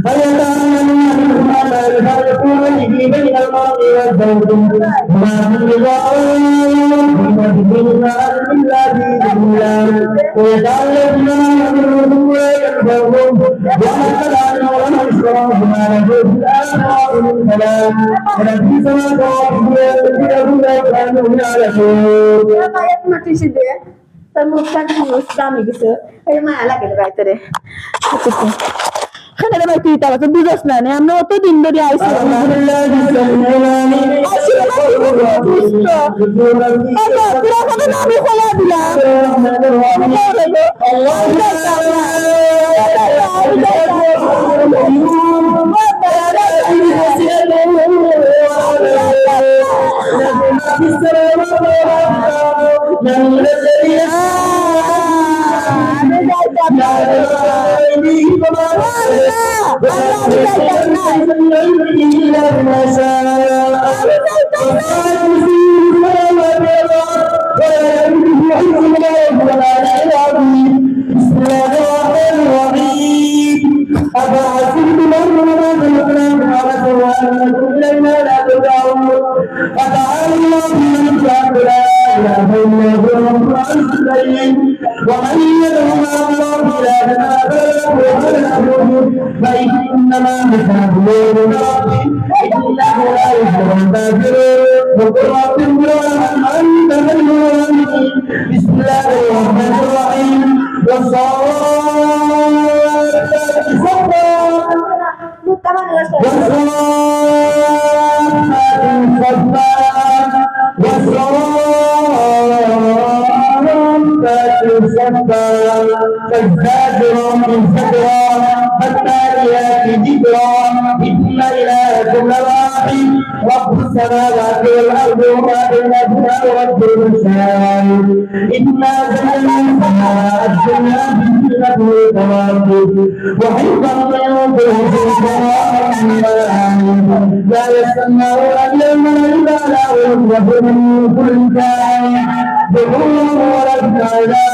فيتعلمون منهما ما يفرقون به بين المرء والزوج وما هم بضارين بهما الا باذن الله ويتعلمون ما يضرهم ولا ينفعهم ومن تبعهم ومن اشركوا ما له في الاخره من خلاق ولبئس ما كانوا يكذبون لو كانوا يعلمون. তার মুখটা দামি গেছে এই মায়া লাগে বাইরে খানে ভাই তুই তারা তো বুঝছ না আমরা অত দিন ধরে আইছি আমি খোলা দিলাম ومن يدعو مع الله إلها فإنما حسابه عند ربه إنه لا يفلح الكافرون وقل رب اغفر أنت خير الراحمين بسم الله الرحمن الرحيم والصالحات صفا والصالحات صفا فالزاجرات زجرا فالتاليات ذكرا إن إلهكم لواحد رب السماوات والأرض وما بينهما ورب الإنسان إنا زينا السماء الدنيا بزينة الكواكب وحفظا من كل لا يستمعون إلى الملأ الأعلى ويخرجون من كل كائن ظهورا ولا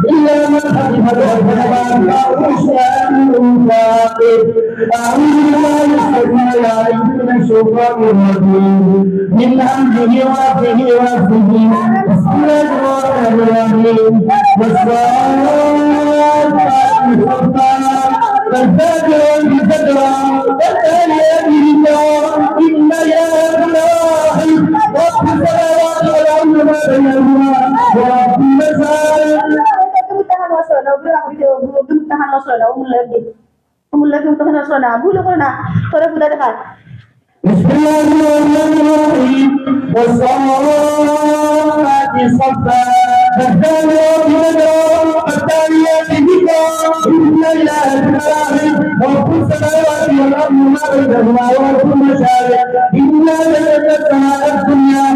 إلا من حفظ الكلمات أو شاء أعوذ بالله السميع العليم من الشيطان الرجيم من همزه ونفخه ونفسه بسم الله الرحمن الرحيم والصالحات صفا فالزاجرات زجرا فالتاليات ذكرا إن إلهكم لواحد رب السماوات والأرض وما بينهما ورب المشارق بسم الله الرحمن الرحيم والصالحات صفا فالتاليات زجرا فالتاليات ذكرا إن إلهكم لواحد رب السماوات والأرض وما بينهما ورب المشارق إنا زينا السماء الدنيا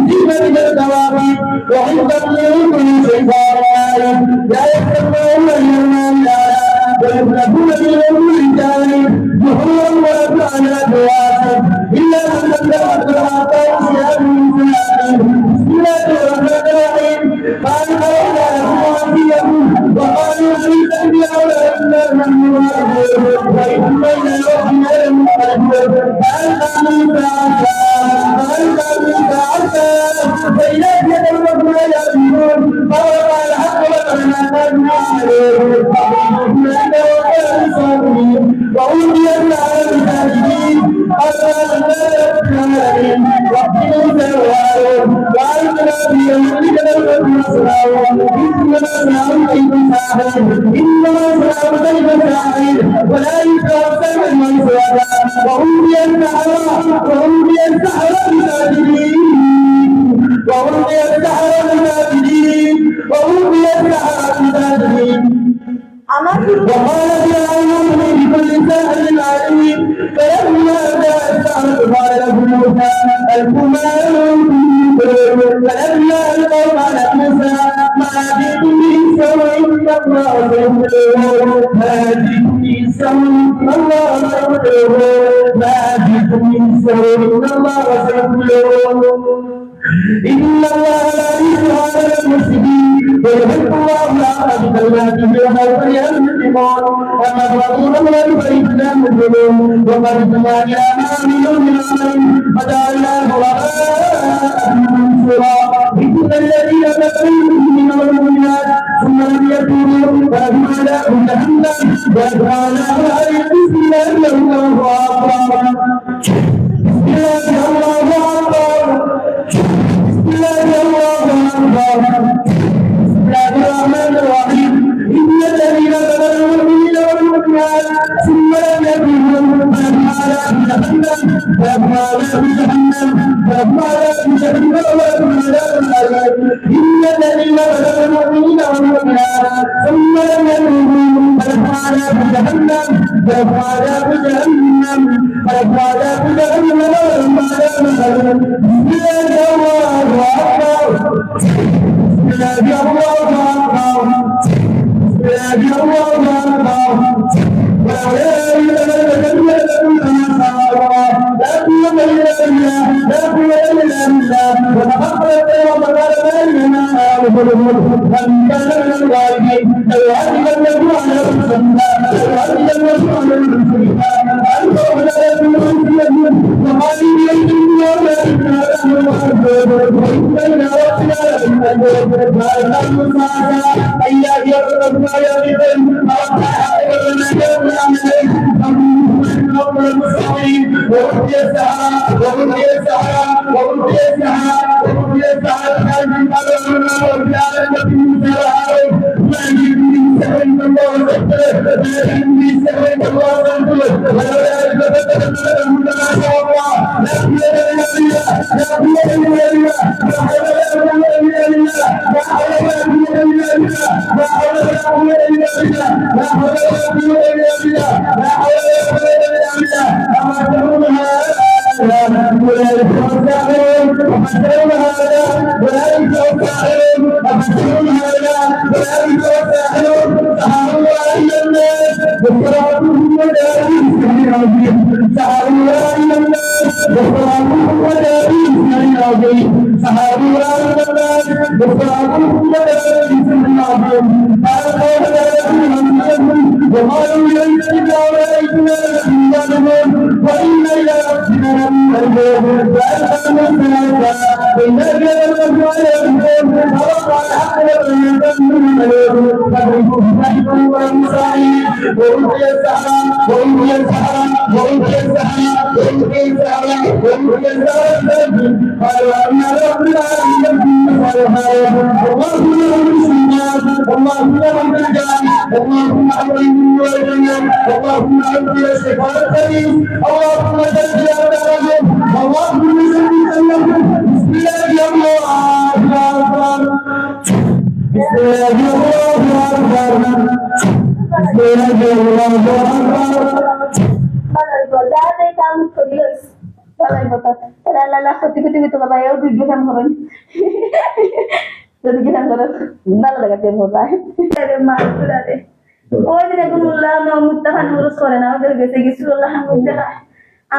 بزينة الكواكب وحفظا من كل شيطان لا يستطيعون الإيمان ويخلفون في الأمور الجاهل ظهورا ويطلعون الأبواب إلا من تبلغ الصراط وصيام المسلمين بسم الله الرحمن الرحيم قال قولا أخواتيهم وقالوا في سبيل أولئك من وإن بين الوحي والمقلب فألقى موسى عصاه فإذا يتوب إلى النور فوقع الحق وقنا وأوتي النار بساجدين رب موسى وهارون وألقنا في يمينك الرب والسلام إنما سلام كيف ساحر إنما سلام كيف ساحر ولا يتوسل من سواك وأوتي السحرة بساجدين وأوتي السحرة بساجدين وقال فرعون بكل ساحر عليم فلما جاء السحرة قال له موسى ألقوا ما أنتم فلما ألقوا على موسى ما جئتم به سوء إن الله سيبطله ما جئتم به سوء إن الله سيبطله ما جئتم به سوء إن الله سيبطله إن الله لا يحب على المفسدين ويحب الله العفو بكلماته وخوف ينتقون وما رسول الله فإنهم مجرمون وقدمنا إلى ما عملوا من عمل فجعلناه هباء منثورا إن الذين كفروا من المؤمنات ثم لم يتوبوا فلهم عذاب جهنم وأدخلناهم عليهم بسم الله الله أكبر بسم الله الله أكبر بسم الله الله أكبر بسم الله الرحمن الرحيم إن الذين كفروا المؤمنين والمؤمنات ثم لم يتوبوا فلهم عذاب جهنم ولهم عذاب جهنم ولهم عذاب جهنم ولهم عذاب الأليم إن الذين كفروا المؤمنين والمؤمنات ثم لم يتوبوا فلهم عذاب جهنم ولهم عذاب جهنم ولهم عذاب جهنم ولهم عذاب الأليم بسم الله لا قوة إلا بالله وتقبل وقال بيننا وبلغ من كان من الغالبين الوالد الذي على رسولنا الوالد الذي على رسولنا الفوز لا يكون مسلم وقال لي إني ولا بين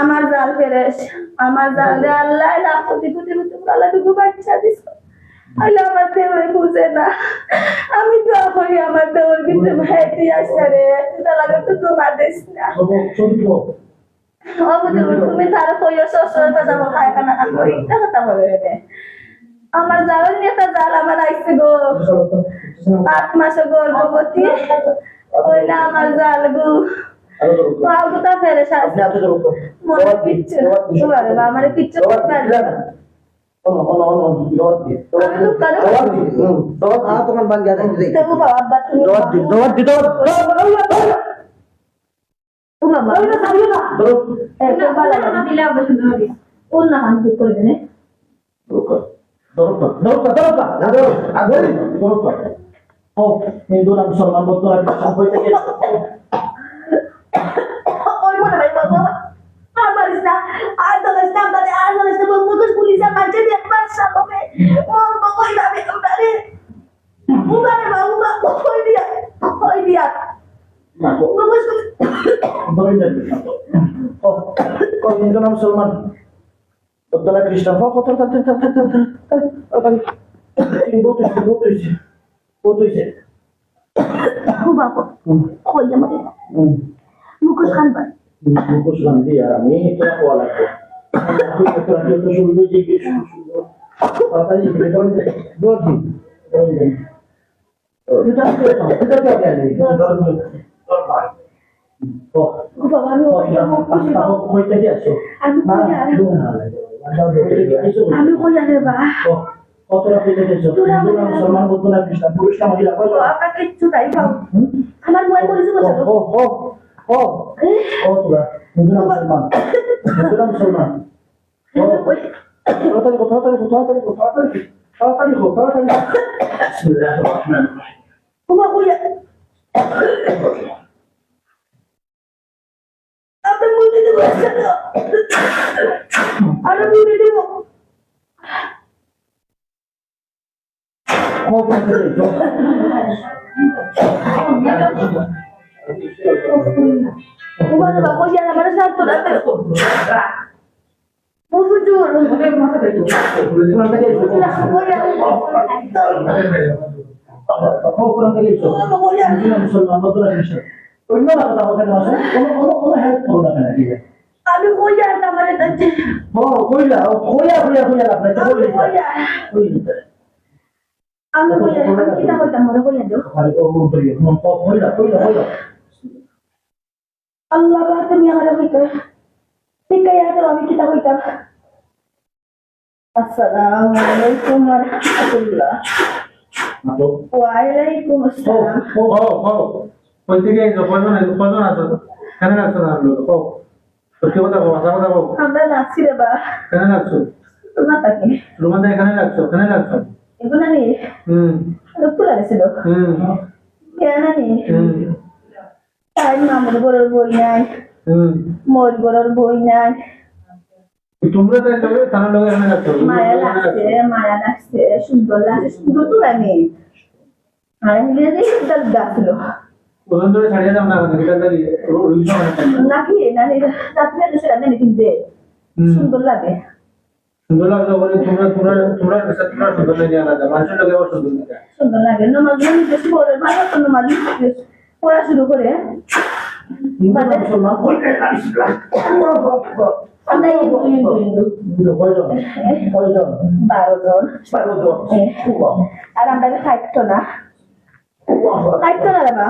আমার জাল ফেরেস আমার জাল দে আল্লাহ লাখ কোটি কোটি আল্লাহ টুকু বাচ্চা দিস আল্লাহ আমার দেওয়ার বুঝে না আমি তো করি আমার দেওয়ার কিন্তু ভাইটি আসছে রে তুই লাগে তো তোমার দিস না তুমি তার কইও শ্বশুর বাজা খায় কানা করি তা কথা বলে রে আমার জাল নিয়ে তা জাল আমার আইছে গো 8 মাস গর্ভবতী ওই না আমার জাল গো Wow, kita beres aja. Mau picture, coba deh, mama ada picture kan? Kami tuh kadang. teman bangga ada di Kita bawa abad dulu. Mama. Coba lah, nanti lihat bersama. Unlah kan pukul ini. Oh, ini dulu nak bersama botol lagi sampai tadi. Oi, mana baik bapak? Amar isna, ada isna bagus polisi macam dia masa bapak. Oh, bapak ini ambil kembali. Bukan ya, bapak, oi dia. Bagus. Oh, kau ini dulu Sulman. Betul lagi Kristen. Oh, ini Putus ya. Bapak, oh iya mereka. Bukus kan pak? Bukus kan dia, ini itu aku alat. Aku itu lagi itu sulit jadi. Apa tadi kita dua di. Kita apa ni? Oh, Bapak, pas tahu kau itu dia so. Anu kau ya deh pak. Oh, terus kita jadi so. Dulu Sulman betul lagi Kristen. Pulis kamu tidak apa? Apa itu tadi bang? Kamar mulai polisi bos. Oh, sudah. Itu Sulman. Bismillahirrahmanirrahim. Kuma kuya. Apa mau jadi bahasa? Ada budi dulu. Oh, betul. Kuma na ba kuya na mana satu dati. ও হুজুর আমি কই আর আমারে কাছে আমি কিতা কইতাম মনে কইয়া দাও আল্লাহ বা তুমি আমারে কইতে শিখাইয়া দাও আমি কিতা কইতাম আসসালামু আলাইকুম ওয়া রাহমাতুল্লাহ ওয়া আলাইকুম আসসালাম কই থেকে আইছো কয়জন আছো কেন লাগছো না লোক সত্যি কথা বলো কথা বলো আমরা নাচছি রে বা কেন লাগছো তোমার তাকে রুমান্দা এখানে লাগছো এগুলা নি পুরা গেছিল কেন নি তাই মামুর বড়র বই নাই মোর বড়র বই নাই তোমরা তাই লগে তার লগে এখানে লাগছো মায়া লাগছে সুন্দর তো আমি আর আমি যে ডাকলো ওজন ধরে ছাড়িয়ে দাও না মানে এটা দাঁড়িয়ে রুইছো নাকি নানি রাত্রে দেশে রান্না কিনতে সুন্দর লাগে সুন্দর লাগলো বলে তোমরা সুন্দর লাগে না মানুষের লগে আবার সুন্দর লাগে সুন্দর লাগে নমাজ বেশি পড়ে ভালো তো নমাজ পড়া শুরু করে আমরা হিন্দু 12 জন আর আমরা খাইতো না রে বা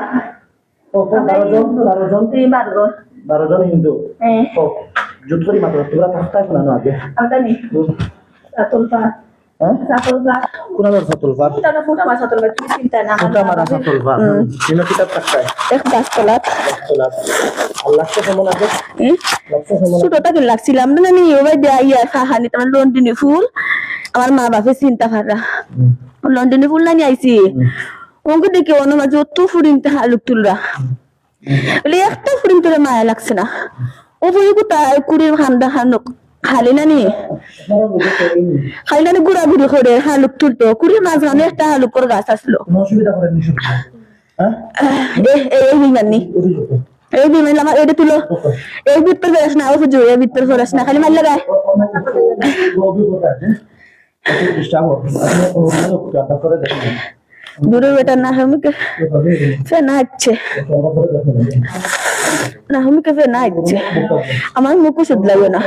12 জন হিন্দু যুদ্ধ করি মাত্র তোমরা থাকতে না আগে আমরা নি কোন সাতল ফার তুমি চিন্তা না ওটা মারা সাতল ফার দিন কিতাব থাকতে এক 10 তলাত আল্লাহ কে কেমন আছে ছোটটা কি লাগছিলাম না নি ওই দেয়া খাহানি তোমার লন্ডনে ফুল আমার মা বাপে চিন্তা ফারা লন্ডনে ফুল না আইছি ওকে দেখে অন্য মাঝে অত ফুরিনতে হালুক তুলরা বলে একটা ফুরিন তোরে মায়া লাগছে না ও বই কোথায় কুড়ির হান্দা হানুক খালি না নি খালি না ঘুরাঘুরি করে হালুক তুলতো কুড়ির মাঝখানে একটা হালুকর গাছ আসলো অসুবিধা করেন হ্যাঁ এই বিমানি এই বিমান আমার এটা তুলো এই ভিতর ফেরাস না ও হুজুর এই ভিতর ফেরাস না খালি মার লাগায় দূরে বেটা না হমিকে ফেনা হচ্ছে না হমিকে ফেনা হচ্ছে আমার মুখ ওষুধ লাগবে না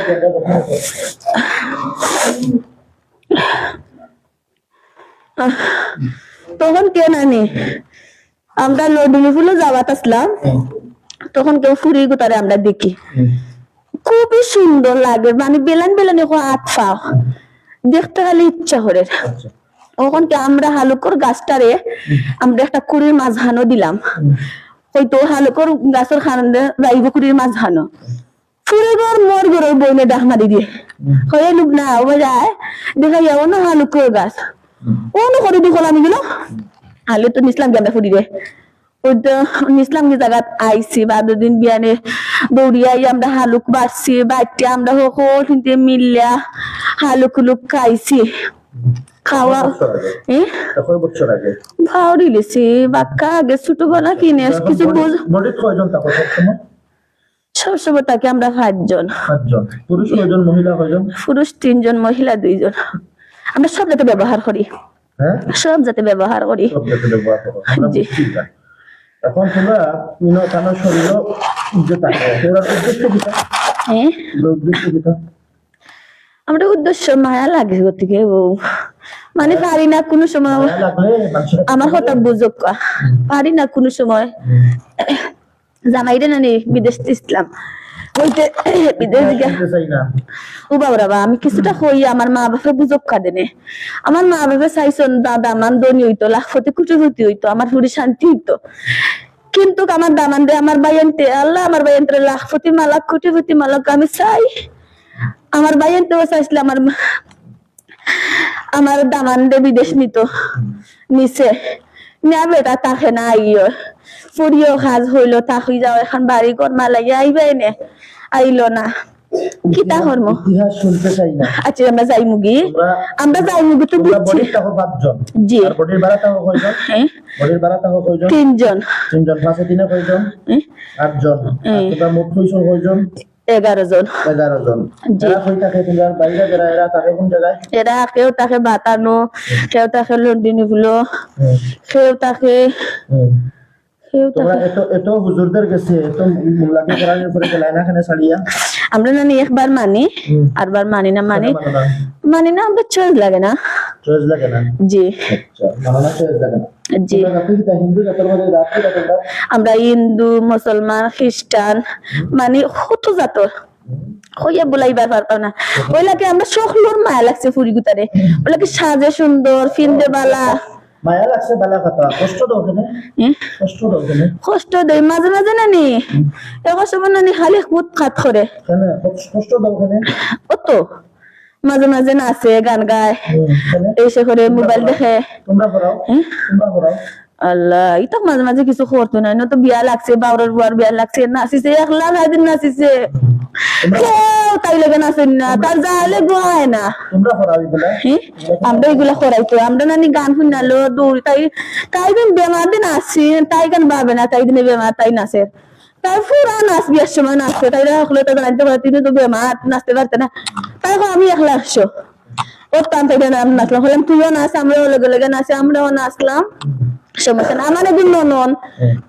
তখন কে নানি আমরা লডুনি ফুলে যাওয়াত আসলাম তখন কেউ ফুরি গোতারে আমরা দেখি খুবই সুন্দর লাগে মানে বেলান বেলান হাত পা দেখতে খালি ইচ্ছা করে তখন কি আমরা হালুকর গাছটারে আমরা একটা কুড়ির মাঝখানো দিলাম হয়তো হালুকর গাছের খানে যাইব কুড়ির মাঝখানো ফুরে ঘর মোর ঘরের বইনে ডাক মারি দিয়ে হয়ে লুক না ও যায় দেখা যাবো না হালুকর গাছ ও না করে দিল আমি গেল আলু তো নিসলাম গেন্দা ফুরি রে ওই তো নিসলাম কি জায়গা আইসি বা দুদিন বিয়ানে দৌড়িয়াই আমরা হালুক বাড়ছি বাড়তে আমরা সকল কিন্তু মিলিয়া হালুক লুক খাইছি খাওয়া বছর আগে ভাওরি লিছি বাক্কা আগে ছোটবেলা কিনে কিছু সবসময় তাকে আমরা 5 জন পুরুষ কয়জন মহিলা কয়জন পুরুষ 3 জন মহিলা 2 জন আমরা সব জাতে ব্যবহার করি সব জাতে ব্যবহার করি জি এখন তোমরা তার শরীর যে থাকে তোরা উদ্দেশ্য কিটা উদ্দেশ্য কিটা আমরা উদ্দেশ্য মায়া লাগে গতিকে মানে পারি না কোনো সময় আমার কথা বুঝুক পারি না কোনো সময় জামাইরে নানি বিদেশ ইসলাম ওইতে বিদেশ ও বাবা আমি কিছুটা হই আমার মা বাপে বুঝুক কাঁদেনে আমার মা বাপে চাইছেন দাদা মান দনি হইতো লাখপতি কুটিপতি হইতো আমার পুরি শান্তি হইতো কিন্তু আমার দামান দে আমার বাইনতে আল্লাহ আমার বাইনতে লাখপতি মালাক কুটিপতি মালাক আমি চাই আমার বাইনতেও চাইছিল আমার দামান দে বিদেশ নিছে না বেটা তাকে না আইও ফুরিও কাজ হইলো তাকে যাও এখন বাড়ি ঘর মালাই আইবে নে আইলো না কিতা করব ইতিহাস শুনতে চাই না আচ্ছা আমরা যাই মুগি তো বুঝছি জি আর বডির ভাড়াটা কয়জন বডির ভাড়াটা কয়জন 3 জন 3 জন পাঁচে দিনে কয়জন 8 জন তোমরা মোট কয়জন 11 জন। 11 জন। জি। এরা কই থাকে তোমার বাইরে যারা এরা থাকে কোন জায়গায়? এরা কেউ থাকে বাতানো, কেউ থাকে লন্ডিনিগুলো, কেউ থাকে তোমরা এত হুজুরদের কাছে এত মোল্লাকে কোরআনের উপরে গেলাই না কেন ছাড়িয়া? আমরা নানি একবার মানি, আরবার মানি না, মানি না, আমরা চয়েস লাগে না। চয়েস লাগে না? জি। আচ্ছা, মানা না চয়েস লাগে না। জি। তোমরা কাকে কি হিন্দু জাতের মধ্যে রাখতে তোমরা? আমরা হিন্দু, মুসলমান, খ্রিস্টান মানে কত জাতর হইয়া বলাইবার পারতাম না। ওইলাকে আমরা সকলোর মায়া লাগছে ফুরি গুতারে, ওইলাকে সাজে সুন্দর, ফিন্দে বালা। মায়া লাগছে বালা কথা, কষ্ট দাও কেন? কষ্ট দাও কেন? কষ্ট দেয় মাঝে মাঝে নানি, এখন সময় নানি খালি খুদ খাত করে। কেন কষ্ট দাও কেন? অত মাঝে মাঝে নাচে, গান গায়, কেন? এসে করে মোবাইল দেখে। তোমরা পড়াও? তোমরা পড়াও? আল্লাহ, এটা মাঝে মাঝে কিছু করতো না, তো বিয়া লাগছে, বাউরের বুয়ার বিয়া লাগছে, নাচিছে, একলা দিন নাচিছে, কেউ তাই লেগে নাচেন না, তার যাইলে গোয় না। তোমরা পড়াও এগুলা? আমরা এগুলা করাইতো, আমরা নানি গান শুনালো দৌড়, তাই দিন বেমার দিন আসছি, তাই গান পাবে না, তাই দিনে বেমার তাই নাচে, তাই পুরা নাচ বিয়ের সময় নাচছে, তাই রাখলে তো জানাইতে পারে তিনি তো বেমার নাচতে পারতে না, তাই আমি একলা আসছো ওর টান থেকে নাচলাম, বললাম তুইও নাচ, আমরাও লেগে লেগে নাচে, আমরাও নাচলাম, সমস্যা না। আমার একদিন ননন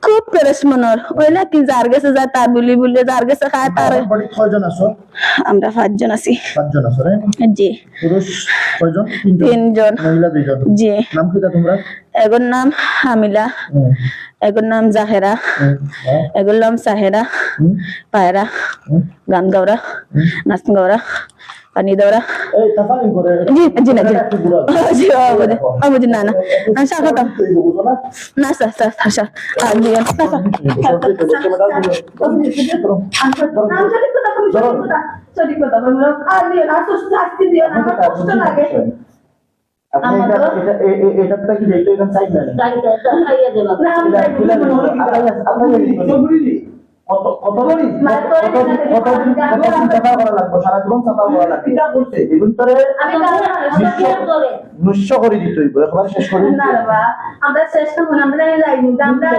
খুব পেরেস মনর, ওইলা কি যার গেছে যায় তার বুলি বললে, যার গেছে খায় তার। কয়জন আছো? আমরা 5 জন আছি। 5 জন আছো রে? জি। পুরুষ কয়জন? 3 জন। মহিলা 2 জন। জি। নাম কি তোমরা? এগোর নাম হামিলা, এগোর নাম জাহেরা, এগোর নাম সাহেরা, পায়রা, গান গাওরা, নাচ গাওরা, পানি দেওরা। এই তাফানি করে জি জি না জি জি আবুজি না না আশা কথা না স্যার স্যার আশা আর জি সঠিক কথা বলবো আর দিও না শাস্তি দিও না, আমার কষ্ট লাগে। এটা কি দেখতে এখানে সাইড না? খাইয়া দেবা না আমরা সারা জীবন চাপা করা লাগবে। এগুলো তোরে নিঃস্ব করে দিতে হইব, একবার শেষ করে না বাবা, আমরা শেষ করব না, আমরা যাইনি, আমরা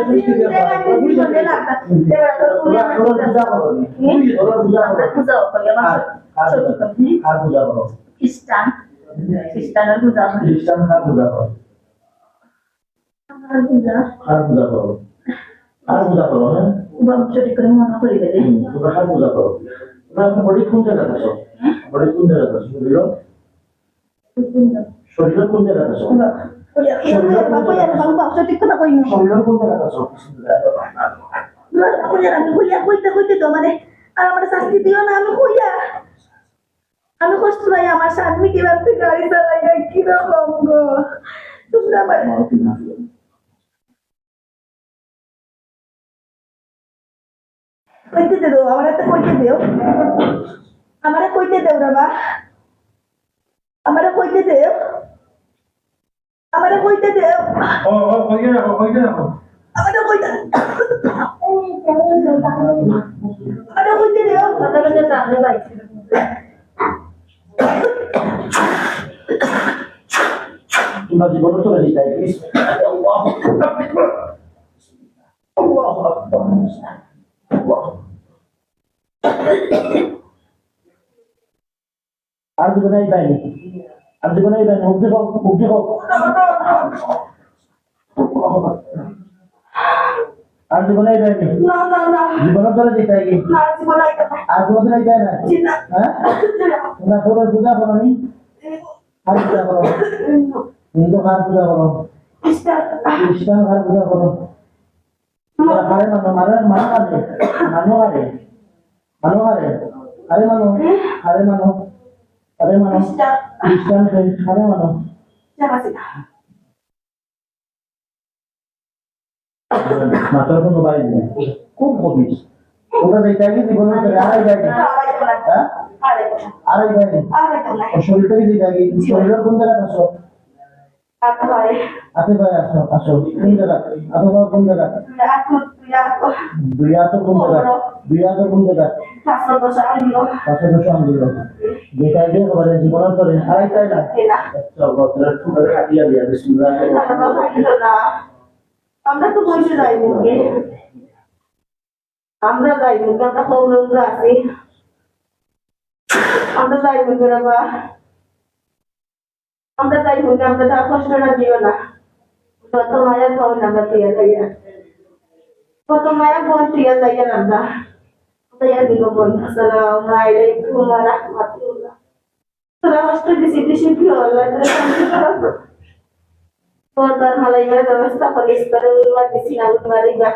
জীবনে লাগা দেবা তো পূজা করো আমরা পূজা করি, আমার সঠিক কথা আর পূজা করো খ্রিস্টানের পূজা করি, খ্রিস্টান কার পূজা করো? আর পূজা আর পূজা করো, আর পূজা করো। হ্যাঁ, বাবা সঠিক করে মনে করি দেবে। তোমরা কার পূজা করো? তোমরা আপনার বডি কোন জায়গায় আছো? বডি কোন জায়গায় আছো? শরীর কোন জায়গায় আছো? সঠিক কথা কই না, শরীর কোন জায়গায় আছো? আমি হইয়া কইতে তো মানে আর আমার শাস্তি দিও না, আমি হইয়া আমি কষ্ট পাই, আমার স্বামী কিভাবে গাড়ি চালাই না, কিরকম গো তোমরা আমার কইতে দেও, আমার একটা কইতে দেও, আমারে কইতে দেও বাবা, আমারে কইতে দেও, আমারে কইতে দেও, ও কইতে রাখো আমারে কইতে আমারে কইতে দেও, কথা বলতে সামনে ভাই তোমরা জীবনে তো রেডি তাই প্লিজ। আল্লাহু আকবার, আল্লাহু আকবার, আর জীবনে এই বাইনি, আর জীবনে এই বাইনি, মুখ দেখো আর জীবনে এই বাইনি, না না না জীবনে তো রেডি তাই কি না জীবন আইতা আর জীবনে এই বাইনা? না হ্যাঁ, তোমরা পুরো পূজা করো নি, আর পূজা করো, হিন্দু কার পূজা করো, খ্রিস্টান কার পূজা করো, তোমরা কারে মানো? আরে মানো খ্রিস্টান কারে মানো? মাতার কোনো বাড়ি নেই, খুব কবিস তোমরা যেটা কি জীবনের ভিতরে আড়াই বাইনি, হ্যাঁ আড়াই বাইনি। শরীরটা কি যেটা কি শরীরের কোন জায়গায় আছো? হাতে পায়ে আসো কোন জায়গা? হাতে পায়ে কোন জায়গা? দুই হাতে কোন জায়গা? পাশে বসে আনন্দ যেটা দিয়ে তোমাদের জীবনের পরে আড়াইটাই না কাটিয়া দিয়া বিসমিল্লাহ। আমরা তো বসে যাই মুখে, আমরা যাই মুখে, আমরা কৌলরা আছি, আমরা যাই বলবো বাবা, আমরা যাই বলবো, আমরা তার কষ্টটা দিও না। কত মায়া পাও না আমরা তুইয়া যাইয়া, কত মায়া বোন তুইয়া যাইয়া আমরা তাইয়া দিব বোন। আসসালামু আলাইকুম ওয়া রাহমাতুল্লাহ। তোরা কষ্ট দিছি দিছি প্রিয় আল্লাহ তোরা শান্তি করো। পর্দার মালাইয়ার ব্যবস্থা করিস করে উল্লাহ দিছি না উল্লাহ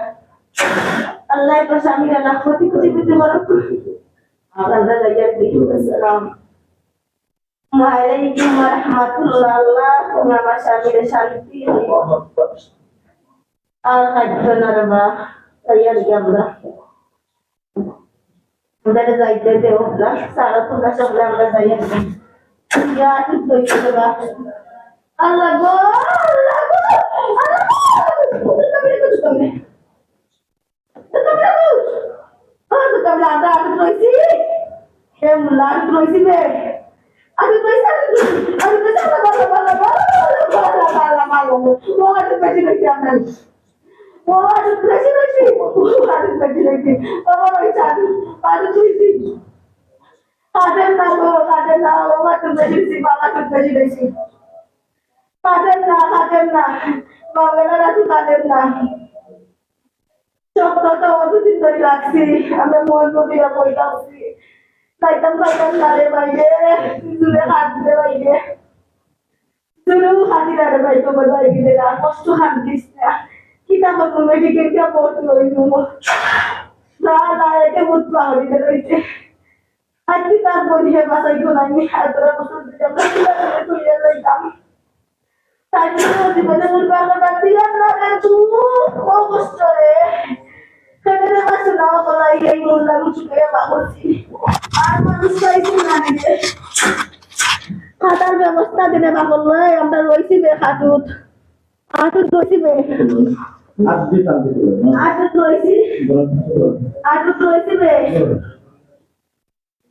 আল্লাহ তো স্বামীরা লাখ কোটি কোটি পেতে বড় আমরা যাইয়া দিই। আসসালামু আলাইকুম ওয়া রাহমাতুল্লাহ। আল্লাহ তুমি আমার স্বামীর শান্তি আর খাদ্য নারবা যাইয়া দিই আমরা আমরা যাইতে দেও না সারা তোমরা সবাই আমরা যাইয়া দিই। ইয়া ঠিক কইছো বাবা। আল্লাহ গো আল্লাহ গো আল্লাহ তুমি আমরা আটা রইছি হে মুলা রইছি রে আমি পয়সা বলা বলা বলা বলা ও আটা পেছি রইছি আমরা ও আটা পেছি রইছি আমার ওই চাদু আটা রইছি কাটেন না গো কাটেন না ও আটা পেছি রইছি বাবা আটা পেছি রইছি কাটেন না বাংলা রাতু কাটেন না চক্রটা অতদিন ধরে রাখছি আমরা মন দিয়া বইতাছি খাইতাম না রে বাইরে চুলে হাত দিতে বাইরে চুলেও হাতি না রে ভাই তোমার বাড়ি গেলে না কষ্ট হাত দিস না কিতাব মেডিকেল কে পড়তে রইল না না একে বুঝ পাহড়িতে রয়েছে আর কিতাব বই হে বাসাই গোলাইনি আর তোরা বছর দিতে আমরা তুলে যাইতাম তাই জীবনে মূল বাংলাটা দিলাম না তুই ও কষ্ট রে কেন মাসে নাও বলাই এই মূল্যা মুচুকে বাবুছি আর মানুষ চাইছি না নিতে খাতার ব্যবস্থা দিনে বাবল লয় আমরা রইছি বে হাটুত রইছি বে হাটুত রইছি বে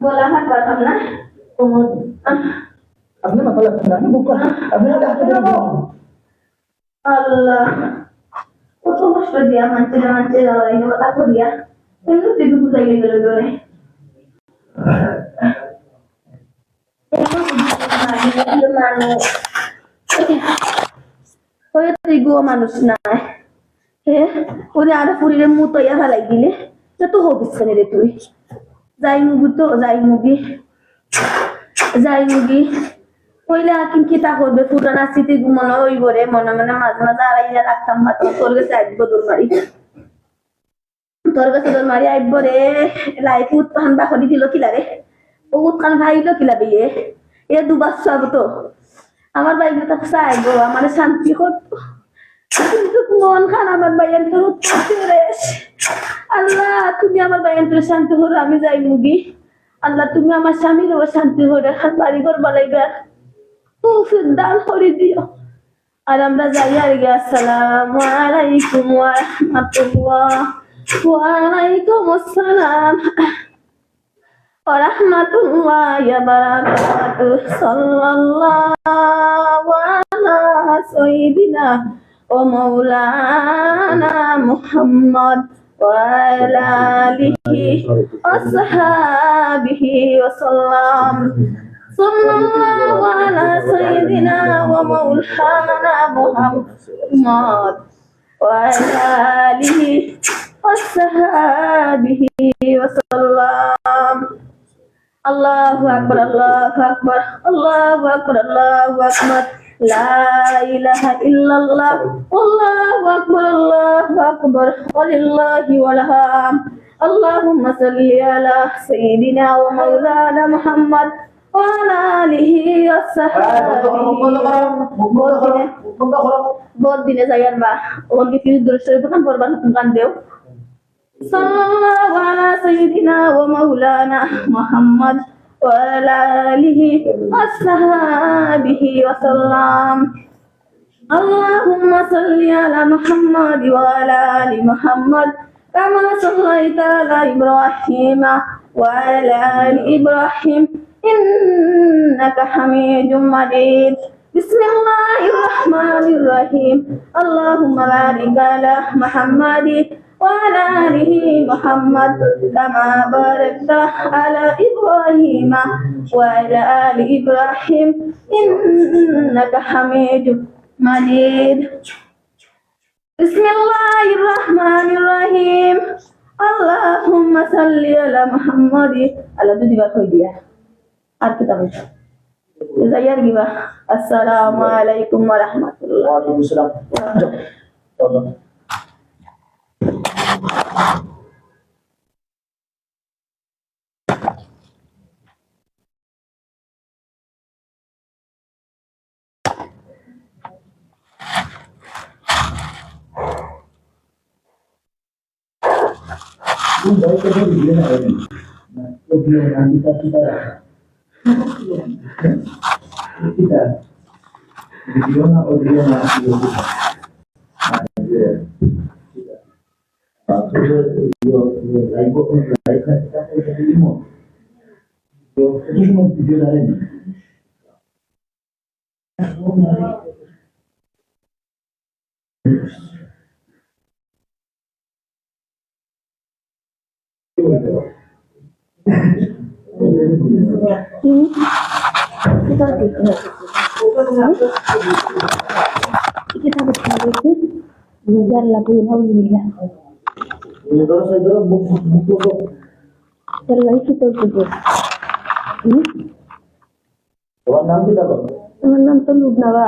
বলা হাট পারতাম না আপনি মাথা লাগছেন না বুক আপনি আল্লাহ কত কষ্ট দিয়া মানছে যাওয়াই কথা করিয়া এমনি তুই বুঝাইলে গেল ধরে মানুষ না ওরে আরো পুরীর মুতো ইয়া ফেলাই দিলে তো হবিস রে তুই যাই মুগি কইলে কিন কিতা করবে পুরানা স্মৃতি মনে হইব রে মনে মনে মাঝে মাঝে আড়াইয়া রাখতাম ভাত তোর কাছে আইব দৌড় মারি আইব রে লাইফ উৎপান বা করি দিল কিলা রে ও উৎকান ভাইল কিলা বিয়ে এ দুবার সব তো আমার বাইরে তো চাইব আমার শান্তি করতো কিন্তু মন খান আমার বাইয়ান তোর উৎপত্তি রে আল্লাহ তুমি আমার বাইয়ান তোর শান্তি হলো আমি যাই মুগি আল্লাহ তুমি আমার স্বামীর ও শান্তি হলে বাড়ি ঘর বালাইবার দান করে দিও আর আমরা যাই আর গে আসসালামু আলাইকুম ওয়া রাহমাতুল্লাহ ওয়া আলাইকুম আসসালাম ওয়া রাহমাতুল্লাহি ওয়া বারাকাতুহু সাল্লাল্লাহু আলা সাইয়্যিদিনা ওয়া মাওলানা মুহাম্মদ ওয়া আলা আলিহি ওয়া সাহবিহি ওয়া সাল্লাম sallallahu ala sayyidina wa maulana Muhammad wa ala alihi wa sahbihi wa sallam. Allahu akbar Allahu akbar Allahu akbar Allahu akbar la ilaha illallah Allahu akbar walillahi walham. Allahumma salli ala sayyidina wa maulana Muhammad وعلى آله وصحبه बहुत दिने Jair बा और की फिर दूसरे दुकान पर बन दुकान देव सल्लल्लाहु अला सय्यिदिना व मौलाना मुहम्मद व अला आलिहि वसहबिहि वसल्लम اللهم صل على محمد وعلى آل محمد كما صليت على إبراهيم وعلى آل إبراهيم إنك حميد مجيد بسم الله الرحمن الرحيم اللهم بارك على محمد وعلى آله محمد كما باركت على إبراهيم وعلى آل إبراهيم إنك حميد مجيد بسم الله الرحمن الرحيم اللهم صل على محمد على دودي بخويديا أركض زيار جيبا السلام عليكم ورحمة الله وعليكم السلام تفضل kita berkali mengejar lagu Alhamdulillah terlalu kita juga তোমার নাম কি দাদা আমার নাম তো লুবনাবা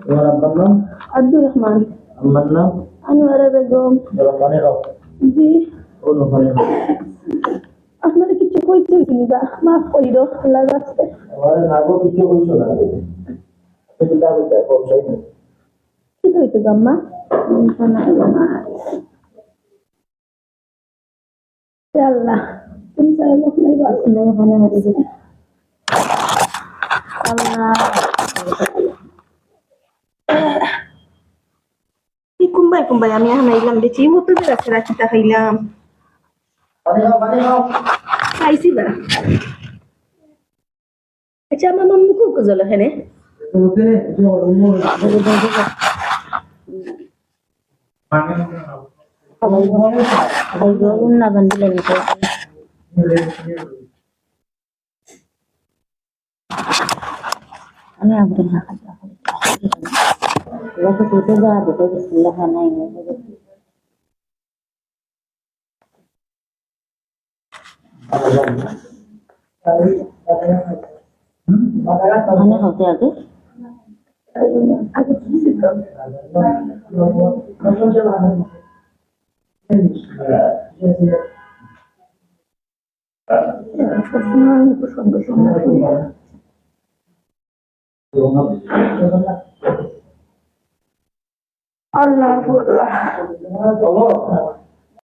তোমার আপনার নাম আব্দুর রহমান আমার নাম আনোয়ারা বেগম রহমানের রাও জি ও রহমানের রাও আপনাদের কিছু কইতে হইছিল বা মাফ করি দো আল্লাহ রাস্তে আমার নাগো কিছু কইছো না তুমি যা বলতে বলছাই না কি হইতো গাম্মা আল্লাহ তুমি সারা লোক নাই বাসনা ওখানে হারিয়ে দিলে আল্লাহ কুম্বাই আমি হানাইলাম দেখি মতো যে রাখতে খাইলাম পানি খাও খাইছি বা আচ্ছা আমার মাম্মু খুব গজল এখানে না বান্ধিলেন আমি Abdul Mana hote aage? Allah